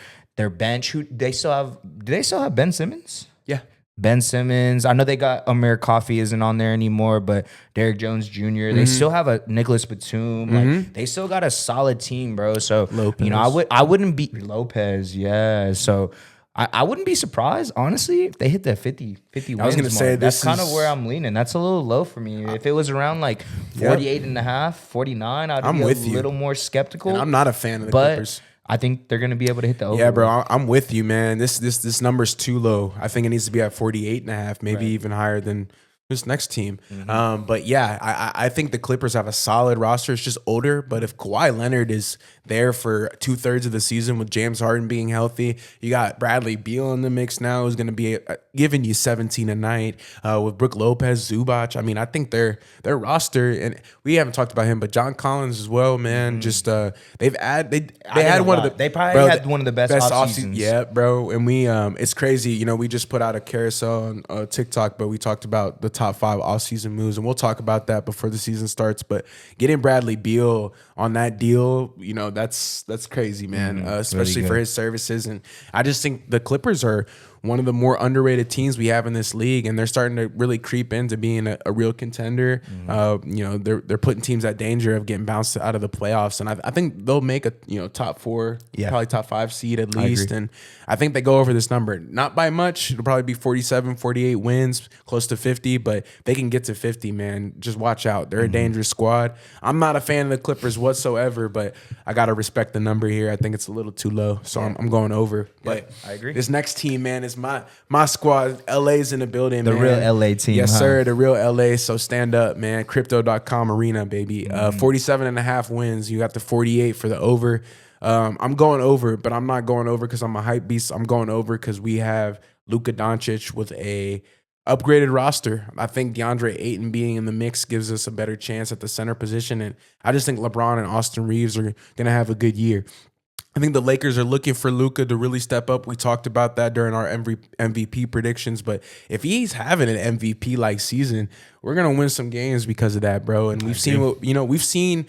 bench. Do they still have Ben Simmons? Yeah. Ben Simmons. I know they got Amir Coffey isn't on there anymore, but Derrick Jones Jr. They still have a Nicholas Batum. Like they still got a solid team, bro. So Lopez. I wouldn't be Lopez. Yeah. So I wouldn't be surprised, honestly, if they hit that 50 wins. I was going to say that's kind of where I'm leaning. That's a little low for me. If it was around like 48 and a half, 49, I'd be a little more skeptical. And I'm not a fan of the Clippers. I think they're going to be able to hit the over. Yeah, bro, I'm with you, man. This number's too low. I think it needs to be at 48 and a half, maybe even higher than this next team. But yeah, I think the Clippers have a solid roster. It's just older. But if Kawhi Leonard is there for 2/3 of the season with James Harden being healthy, you got Bradley Beal in the mix now, who's going to be giving you 17 a night with Brook Lopez, Zubac. I mean, I think their roster, and we haven't talked about him, but John Collins as well, man. Just they had one of the they probably had one of the best off seasons. Yeah, bro. And we it's crazy. We just put out a carousel on TikTok, but we talked about the top 5 off-season moves, and we'll talk about that before the season starts. But getting Bradley Beal on that deal, that's crazy, man. Especially really for his services. And I just think the Clippers are one of the more underrated teams we have in this league, and they're starting to really creep into being a real contender. They're putting teams at danger of getting bounced out of the playoffs, and I think they'll make a top 4, probably top 5 seed at least. And I think they go over this number, not by much. It'll probably be 47, 48 wins, close to 50, but they can get to 50, man. Just watch out. They're a dangerous squad. I'm not a fan of the Clippers whatsoever, but I got to respect the number here. I think it's a little too low, so I'm going over. But I agree. This next team, man, is my squad. LA's in the building, the man. Real LA team. Yes, sir. The real LA. So stand up, man. Crypto.com arena, baby. 47 and a half wins. You got the 48 for the over. I'm going over, but I'm not going over because I'm a hype beast. I'm going over because we have Luka Doncic with a upgraded roster. I think DeAndre Ayton being in the mix gives us a better chance at the center position. And I just think LeBron and Austin Reeves are going to have a good year. I think the Lakers are looking for Luka to really step up. We talked about that during our MVP predictions. But if he's having an MVP-like season, we're gonna win some games because of that, bro. And we've seen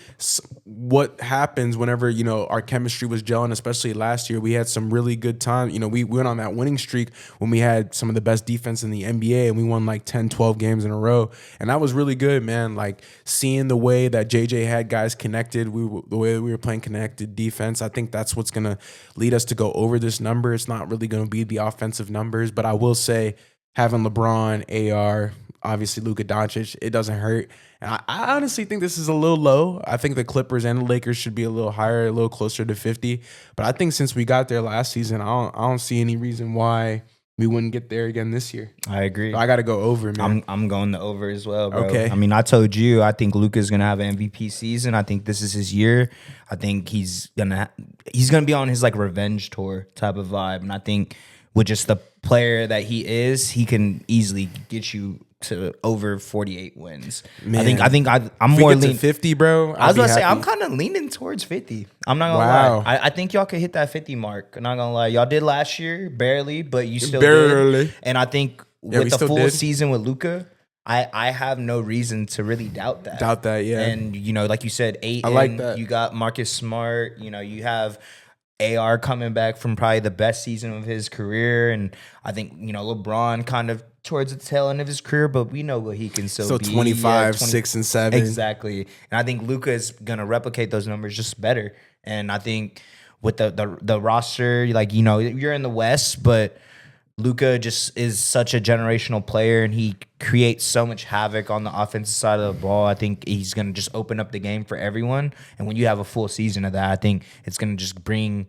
what happens whenever our chemistry was gelling. Especially last year, we had some really good time. We went on that winning streak when we had some of the best defense in the NBA, and we won like 10, 12 games in a row, and that was really good, man. Like seeing the way that JJ had guys connected, the way we were playing connected defense. I think that's what's gonna lead us to go over this number. It's not really gonna be the offensive numbers, but I will say having LeBron, AR, obviously Luka Doncic, it doesn't hurt. And I honestly think this is a little low. I think the Clippers and the Lakers should be a little higher, a little closer to 50. But I think since we got there last season, I don't see any reason why we wouldn't get there again this year. I agree. So I got to go over, man. I'm going the over as well, bro. Okay. I mean, I told you, I think Luka's going to have an MVP season. I think this is his year. I think he's going to be on his like revenge tour type of vibe. And I think with just the player that he is, he can easily get you to over 48 wins. Man, I think I'm more leaning 50, bro. I was gonna say I'm kind of leaning towards 50. I'm not gonna lie. I think y'all could hit that 50 mark. I'm not gonna lie. Y'all did last year, barely, but you still did. And I think with the full season with Luka, I have no reason to really doubt that. Yeah. And like you said, Ayton, I like that. You got Marcus Smart. You have AR coming back from probably the best season of his career, and I think LeBron kind of towards the tail end of his career, but we know what he can still be. 25, 6 and 7. Exactly. And I think Luka is gonna replicate those numbers just better. And I think with the roster, like you're in the West, but Luka just is such a generational player, and he creates so much havoc on the offensive side of the ball. I think he's gonna just open up the game for everyone. And when you have a full season of that, I think it's gonna just bring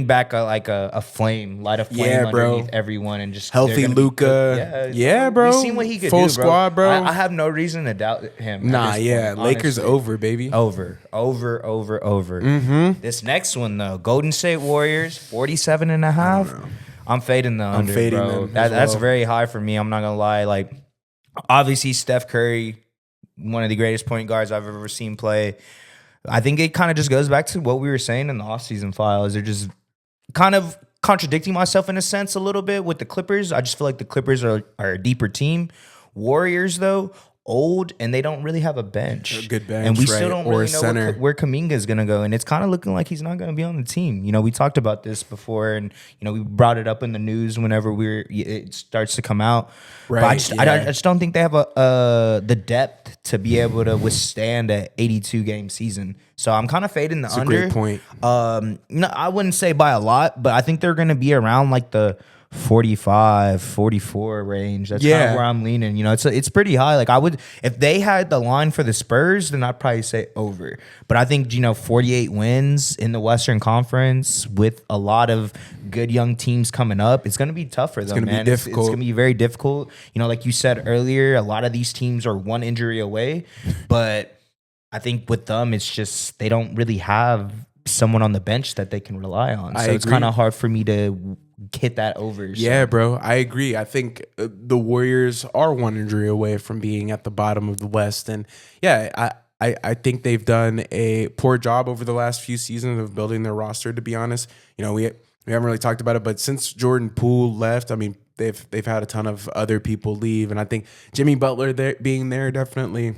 back a flame, light a flame underneath everyone, and just healthy Luka. Yeah, bro. We've seen what he could full do, squad, bro. I have no reason to doubt him. Nah, point, Lakers honestly. over, baby. Over. This next one though, Golden State Warriors, 47 and a half. I'm fading the under, bro. Them That's very high for me. I'm not gonna lie. Like, obviously, Steph Curry one of the greatest point guards I've ever seen play. I think it kind of just goes back to what we were saying in the offseason files. They're just kind of contradicting myself in a sense a little bit with the Clippers. I just feel like the Clippers are a deeper team. Warriors, though, old, and they don't really have a bench. A good bench, and we right, still don't or really a know center. where Kuminga is going to go, and it's kind of looking like he's not going to be on the team. You know, we talked about this before, and you know, we brought it up in the news whenever it starts to come out. Right, But I just don't think they have the depth to be able to withstand an 82 game season. So I'm kind of fading the That's under. a great point. No, I wouldn't say by a lot, but I think they're going to be around like the 45, 44 range. That's kind of where I'm leaning. You know, it's pretty high. Like I would, if they had the line for the Spurs, then I'd probably say over. But I think, you know, 48 wins in the Western Conference with a lot of good young teams coming up, it's going to be tough for them, gonna be man. difficult. It's going to be very difficult. You know, like you said earlier, a lot of these teams are one injury away, but I think with them, it's just they don't really have someone on the bench that they can rely on. So it's kind of hard for me to hit that over. Yeah, bro, I agree. I think the Warriors are one injury away from being at the bottom of the West. And yeah, I think they've done a poor job over the last few seasons of building their roster, to be honest. You know, we haven't really talked about it, but since Jordan Poole left, I mean, they've had a ton of other people leave. And I think Jimmy Butler being there definitely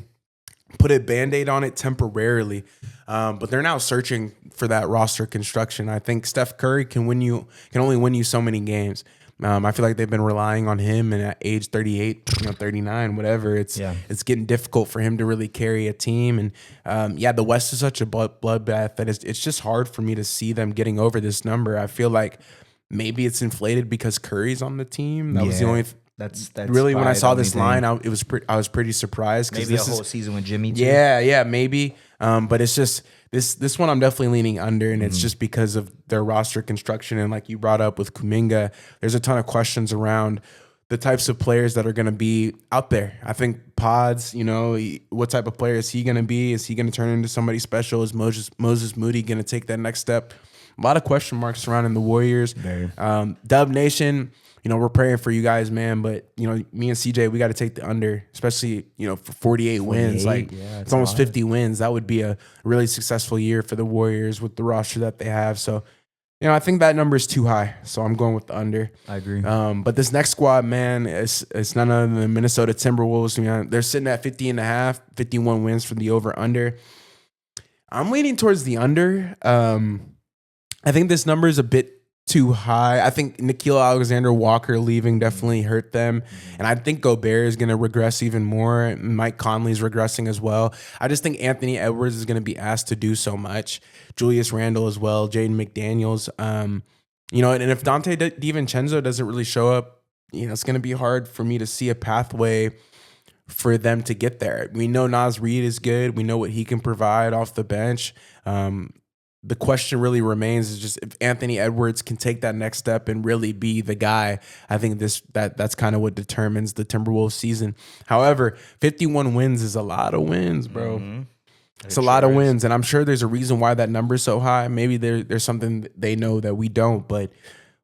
put a Band-Aid on it temporarily. But they're now searching for that roster construction. I think Steph Curry can only win you so many games. I feel like they've been relying on him, and at age 38, 39, whatever, it's getting difficult for him to really carry a team. And the West is such a bloodbath that it's just hard for me to see them getting over this number. I feel like maybe it's inflated because Curry's on the team. That was the only. That's really when I saw this line, I was pretty surprised because maybe a whole season with Jimmy too. Yeah, maybe. But it's just this one I'm definitely leaning under, and it's just because of their roster construction. And like you brought up with Kuminga, there's a ton of questions around the types of players that are going to be out there. I think Pods, you know, what type of player is he going to be? Is he going to turn into somebody special? Is Moses Moody going to take that next step? A lot of question marks surrounding the Warriors. Dub Nation, you know, we're praying for you guys, man. But, you know, me and CJ, we got to take the under, especially, you know, for 48 wins. Like, it's almost 50 wins. That would be a really successful year for the Warriors with the roster that they have. So, you know, I think that number is too high. So I'm going with the under. I agree. But this next squad, man, it's none other than the Minnesota Timberwolves. You know, they're sitting at 50.5, 51 wins for the over-under. I'm leaning towards the under. I think this number is a bit too high. I think Nickeil Alexander-Walker leaving definitely hurt them. And I think Gobert is going to regress even more. Mike Conley's regressing as well. I just think Anthony Edwards is going to be asked to do so much. Julius Randle as well. Jaden McDaniels. You know, and if Dante DiVincenzo doesn't really show up, you know, it's going to be hard for me to see a pathway for them to get there. We know Naz Reid is good. We know what he can provide off the bench. The question really remains is just if Anthony Edwards can take that next step and really be the guy. I think that's kind of what determines the Timberwolves season. However, 51 wins is a lot of wins, bro. It's a lot of wins, and I'm sure there's a reason why that number is so high. Maybe there's something they know that we don't, but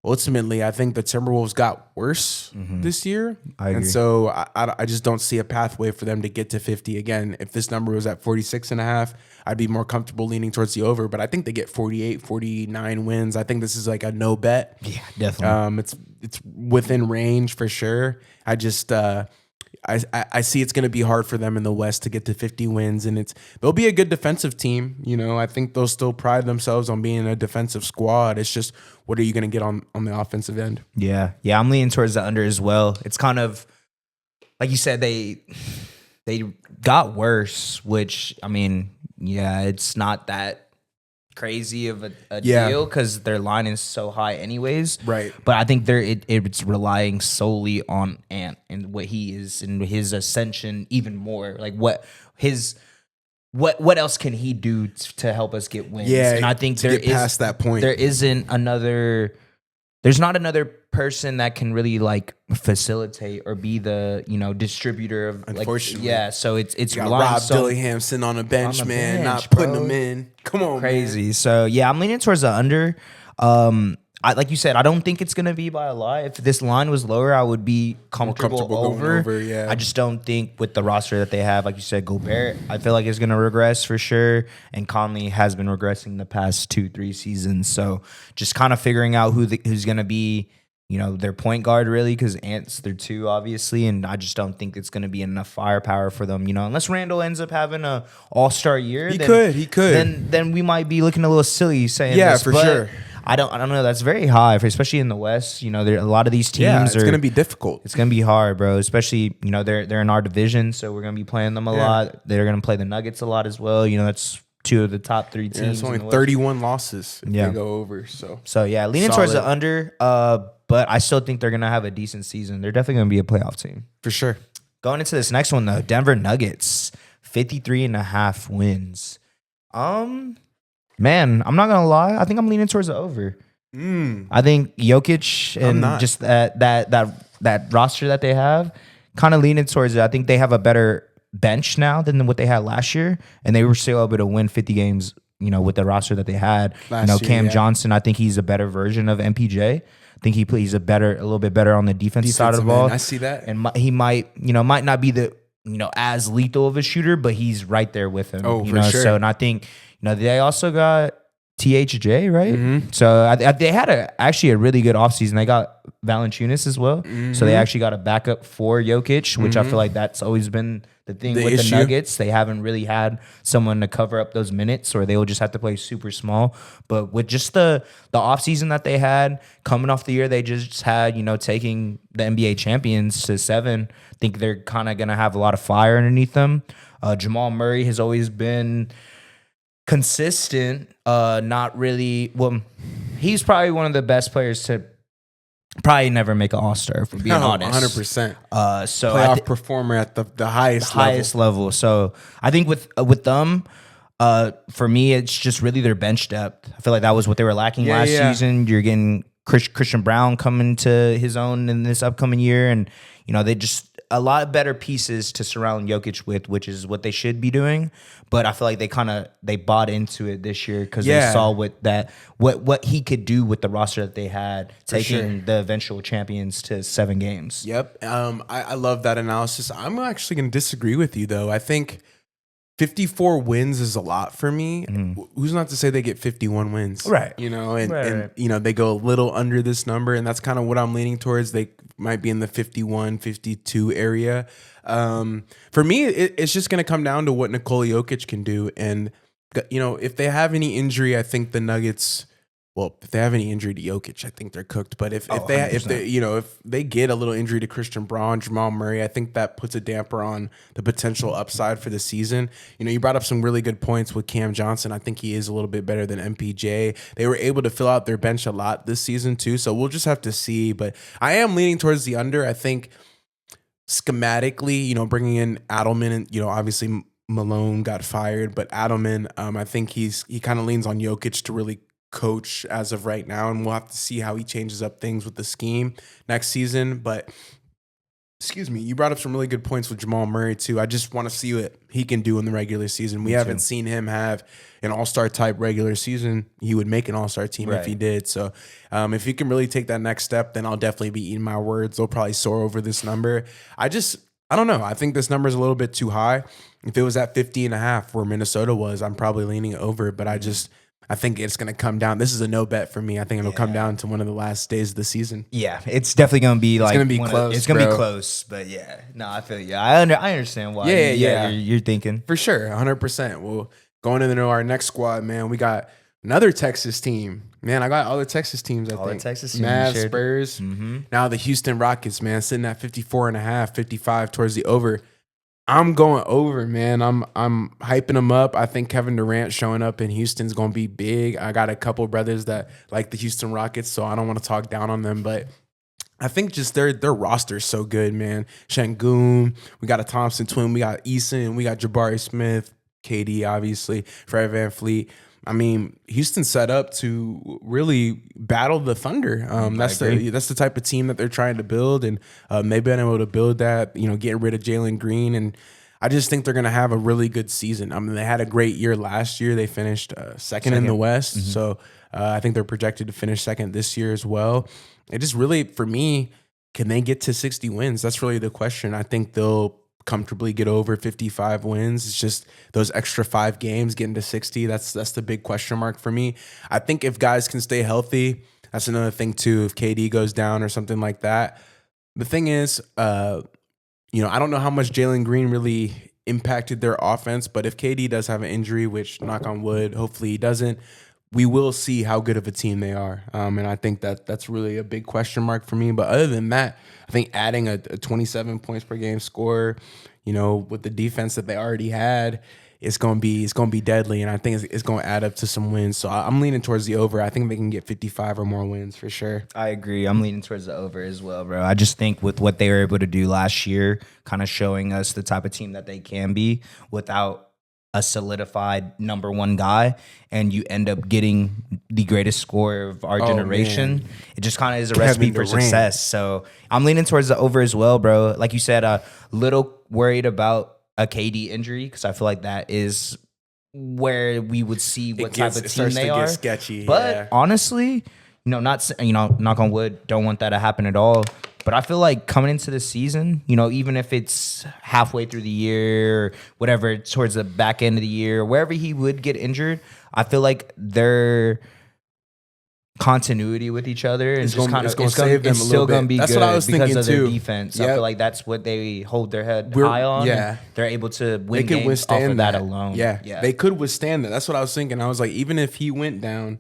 ultimately, I think the Timberwolves got worse this year. I agree. And so I just don't see a pathway for them to get to 50. Again, if this number was at 46.5, I'd be more comfortable leaning towards the over. But I think they get 48, 49 wins. I think this is like a no bet. Yeah, definitely. It's within range for sure. I just I see it's going to be hard for them in the West to get to 50 wins, and they'll be a good defensive team. You know, I think they'll still pride themselves on being a defensive squad. It's just, what are you going to get on the offensive end? Yeah, I'm leaning towards the under as well. It's kind of like you said, they got worse, which, I mean, yeah, it's not that crazy of a deal because their line is so high anyways. Right. But I think it's relying solely on Ant and what he is and his ascension even more. Like what else can he do to help us get wins? Yeah, and I think past that point. There's not another person that can really like facilitate or be the, you know, distributor of, unfortunately. Like, yeah, so it's you got Rob Dillingham sitting on a bench, man, not putting him in. Come on, crazy. Man. So yeah, I'm leaning towards the under. like you said, I don't think it's gonna be by a lot. If this line was lower, I would be comfortable going over, yeah. I just don't think with the roster that they have, like you said, Gobert, I feel like is gonna regress for sure. And Conley has been regressing the past 2-3 seasons. So just kind of figuring out who's gonna be, their point guard really, because Ant's their 2, obviously, and I just don't think it's going to be enough firepower for them. Unless Randall ends up having a All-Star year, he could. Then we might be looking a little silly saying this, for sure. I don't know. That's very high, especially in the West. There a lot of these teams. Yeah, it's going to be difficult. It's going to be hard, bro. Especially they're in our division, so we're going to be playing them a lot. They're going to play the Nuggets a lot as well. That's 2 of the top 3 teams. Yeah, it's only 31 losses if they go over. So yeah, leaning towards the under. But I still think they're going to have a decent season. They're definitely going to be a playoff team. For sure. Going into this next one, though, Denver Nuggets, 53.5 wins. Man, I'm not going to lie. I think I'm leaning towards the over. I think Jokic and just that roster that they have, kind of leaning towards it. I think they have a better bench now than what they had last year, and they were still able to win 50 games, with the roster that they had. Cam Johnson, I think he's a better version of MPJ. I think he plays a little bit better on the defensive side of the ball. I see that. And he might not be the, as lethal of a shooter, but he's right there with him. Oh, for sure. So, and I think, they also got THJ, right? Mm-hmm. So they had actually a really good offseason. They got Valanciunas as well. Mm-hmm. So they actually got a backup for Jokic, which I feel like that's always been the thing with issue. the Nuggets. They haven't really had someone to cover up those minutes, or they will just have to play super small. But with just the offseason that they had coming off the year they just had, taking the NBA champions to 7, I think they're kind of going to have a lot of fire underneath them. Jamal Murray has always been consistent, not really. Well, he's probably one of the best players to probably never make an All-Star, if we're being honest. 100%. So playoff performer at the highest level. So I think with them, for me, it's just really their bench depth. I feel like that was what they were lacking last season. You're getting Christian Brown coming to his own in this upcoming year, and they just a lot better pieces to surround Jokic with, which is what they should be doing. But I feel like they bought into it this year because they saw what he could do with the roster that they had, taking the eventual champions to 7 games. Yep. I love that analysis. I'm actually going to disagree with you, though. I think 54 wins is a lot for me. Who's not to say they get 51 wins? Right. And they go a little under this number, and that's kind of what I'm leaning towards. They might be in the 51, 52 area. For me, it's just going to come down to what Nikola Jokic can do. And, if they have any injury, I think the Nuggets, if they have any injury to Jokic, I think they're cooked. But if they get a little injury to Christian Braun, Jamal Murray, I think that puts a damper on the potential upside for the season. You brought up some really good points with Cam Johnson. I think he is a little bit better than MPJ. They were able to fill out their bench a lot this season too, so we'll just have to see. But I am leaning towards the under. I think schematically, bringing in Adelman and, obviously Malone got fired, but Adelman, I think he kind of leans on Jokic to really coach as of right now, and we'll have to see how he changes up things with the scheme next season. But you brought up some really good points with Jamal Murray too. I just want to see what he can do in the regular season. We haven't seen him have an all-star type regular season. He would make an all-star team if he did. So if he can really take that next step, then I'll definitely be eating my words. They'll probably soar over this number. I don't know. I think this number is a little bit too high. If it was at 50.5 where Minnesota was, I'm probably leaning over, but I think it's going to come down. This is a no bet for me. I think it'll come down to one of the last days of the season. Yeah, it's definitely going to be it's going to be close. It's going to be close, but yeah. No, I feel you. I understand why. You're thinking. For sure, 100%. Well, going into our next squad, man, we got another Texas team. Man, I got all the Texas teams, I think. The Texas teams. Mavs, Spurs. Now the Houston Rockets, man, sitting at 54.5, 55 towards the over. I'm going over, man. I'm hyping them up. I think Kevin Durant showing up in Houston's going to be big. I got a couple brothers that like the Houston Rockets, so I don't want to talk down on them, but I think just their roster's so good, man. Şengün, we got a Thompson twin, we got Eason, we got Jabari Smith, KD, obviously, Fred VanVleet. I mean, Houston set up to really battle the Thunder. That's the type of team that they're trying to build, and they've been able to build that. Getting rid of Jalen Green, and I just think they're going to have a really good season. I mean, they had a great year last year. They finished second in the West. Mm-hmm. So I think they're projected to finish second this year as well. It just really, for me, can they get to 60 wins? That's really the question. I think they'll comfortably get over 55 wins. It's just those extra 5 games getting to 60. That's the big question mark for me. I think if guys can stay healthy, that's another thing too. If KD goes down or something like that. The thing is, I don't know how much Jalen Green really impacted their offense, but if KD does have an injury, which knock on wood, hopefully he doesn't, we will see how good of a team they are. And I think that's really a big question mark for me. But other than that, I think adding a 27 points per game scorer, with the defense that they already had, it's gonna be deadly. And I think it's gonna add up to some wins. So I'm leaning towards the over. I think they can get 55 or more wins for sure. I agree. I'm leaning towards the over as well, bro. I just think with what they were able to do last year, kind of showing us the type of team that they can be without a solidified number one guy, and you end up getting the greatest scorer of our generation. Man. It just kind of is a recipe for success. So I'm leaning towards the over as well, bro. Like you said, a little worried about a KD injury because I feel like that is where we would see what type of team they are. Sketchy, but honestly, knock on wood, don't want that to happen at all. But I feel like coming into the season, even if it's halfway through the year, or whatever, towards the back end of the year, wherever he would get injured, I feel like their continuity with each other is just kind of it's still going to be that's good what I was because thinking of their too. defense. Yep. I feel like that's what they hold their head high on. Yeah, they're able to win they could games off of that that alone. Yeah, they could withstand that. That's what I was thinking. I was like, even if he went down,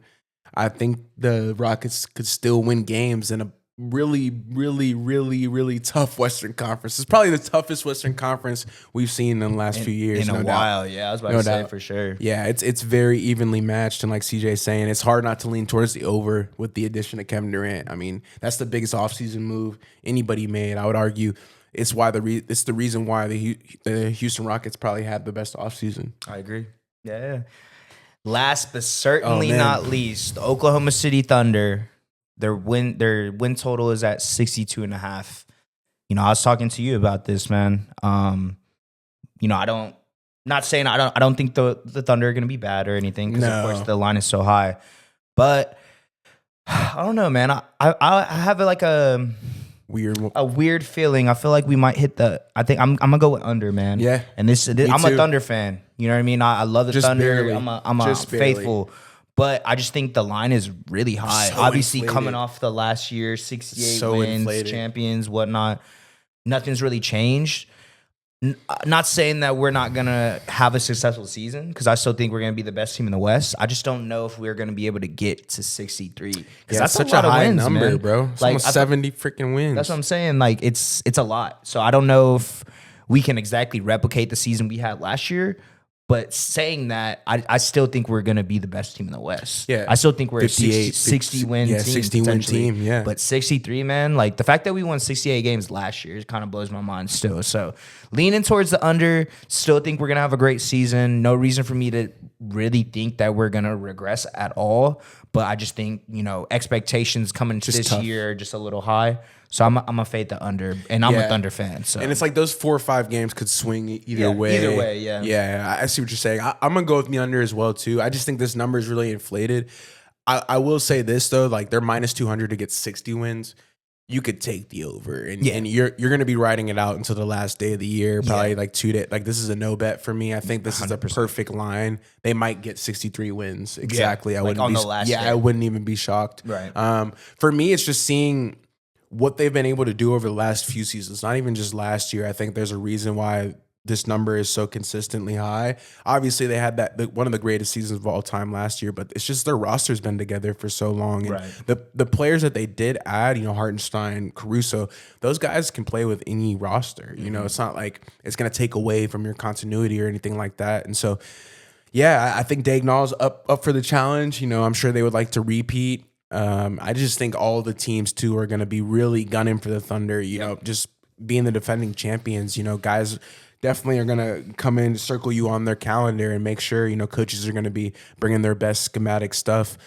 I think the Rockets could still win games in a really, really, really, really tough Western Conference. It's probably the toughest Western Conference we've seen in the last few years. In a while, yeah. I was about to say for sure. Yeah, it's very evenly matched, and like CJ's saying, it's hard not to lean towards the over with the addition of Kevin Durant. I mean, that's the biggest offseason move anybody made. I would argue it's the reason why the Houston Rockets probably had the best offseason. I agree. Yeah. Last but certainly not least, the Oklahoma City Thunder. Their win total is at 62.5. I was talking to you about this, man. I don't think the Thunder are going to be bad or anything because of course the line is so high. But I don't know, man. I have like a weird feeling. I feel like we might hit I think I'm gonna go with under, man. Yeah. And this I'm a Thunder fan. You know what I mean? I love the Thunder. Barely. I'm a faithful. But I just think the line is really high. So obviously, inflated. Coming off the last year, 68 So wins, inflated. champions, whatnot, nothing's really changed. Not saying that we're not going to have a successful season, because I still think we're going to be the best team in the West. I just don't know if we're going to be able to get to 63. Because that's such a lot a high of wins, number, man. bro. It's almost 70 freaking wins. That's what I'm saying. Like, it's a lot. So I don't know if we can exactly replicate the season we had last year. But saying that, I still think we're going to be the best team in the West. Yeah. I still think we're 58, a 60 win team. 60 win team, yeah. But 63, man, like the fact that we won 68 games last year kind of blows my mind still. So leaning towards the under, still think we're going to have a great season. No reason for me to really think that we're going to regress at all. But I just think, expectations coming to this year are just a little high. So I'm a fade the under, and I'm a Thunder fan. So and it's like those 4 or 5 games could swing either way. Either way, yeah. Yeah, I see what you're saying. I'm gonna go with the under as well too. I just think this number is really inflated. I will say this though, like they're minus 200 to get 60 wins. You could take the over, and you're gonna be riding it out until the last day of the year, probably like 2 days. Like this is a no bet for me. I think this 100%. Is a perfect line. They might get 63 wins exactly. Yeah, I wouldn't on be, the last day. I wouldn't even be shocked. Right. For me, it's just seeing what they've been able to do over the last few seasons, not even just last year. I think there's a reason why this number is so consistently high. Obviously, they had one of the greatest seasons of all time last year, but it's just their roster's been together for so long. And the players that they did add, Hartenstein, Caruso, those guys can play with any roster. It's not like it's going to take away from your continuity or anything like that. And so, I think Dagnall's up for the challenge. I'm sure they would like to repeat. I just think all the teams too are going to be really gunning for the Thunder. Just being the defending champions. Guys definitely are going to come in, circle you on their calendar, and make sure coaches are going to be bringing their best schematic stuff.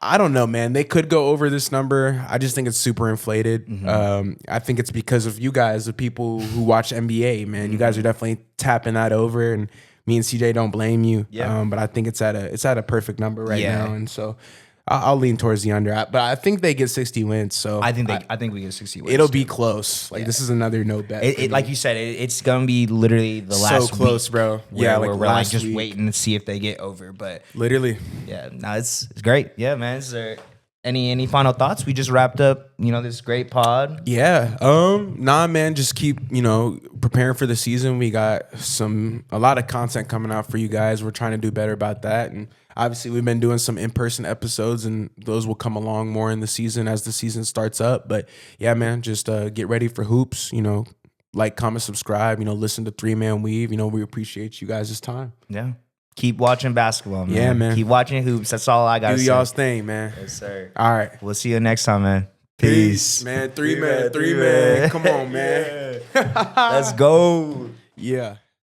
I don't know, man. They could go over this number. I just think it's super inflated. I think it's because of you guys, the people who watch NBA, man. You guys are definitely tapping that over, and me and CJ don't blame you. Yeah. But I think it's at a perfect number right now, and so I'll lean towards the under. But I think they get 60 wins. So I think we get 60 wins. it'll be close. Like this is another no bet. It like you said, it's gonna be literally the last so close, week bro. where Like we're like just week. waiting to see if they get over. But Literally. yeah, no, it's great. Yeah, man. Is there any final thoughts? We just wrapped up, this great pod. Yeah. Nah, man, just keep, preparing for the season. We got a lot of content coming out for you guys. We're trying to do better about that. And obviously we've been doing some in-person episodes, and those will come along more in the season as the season starts up. But yeah, man, just get ready for hoops, like, comment, subscribe, listen to 3-Man Weave. We appreciate you guys' time. Yeah. Keep watching basketball, man. Yeah, man. Keep watching hoops. That's all I got to Do say. y'all's thing, man. Yes, sir. All right. We'll see you next time, man. Peace, man. 3-Man. Come on, man. Let's go. Yeah.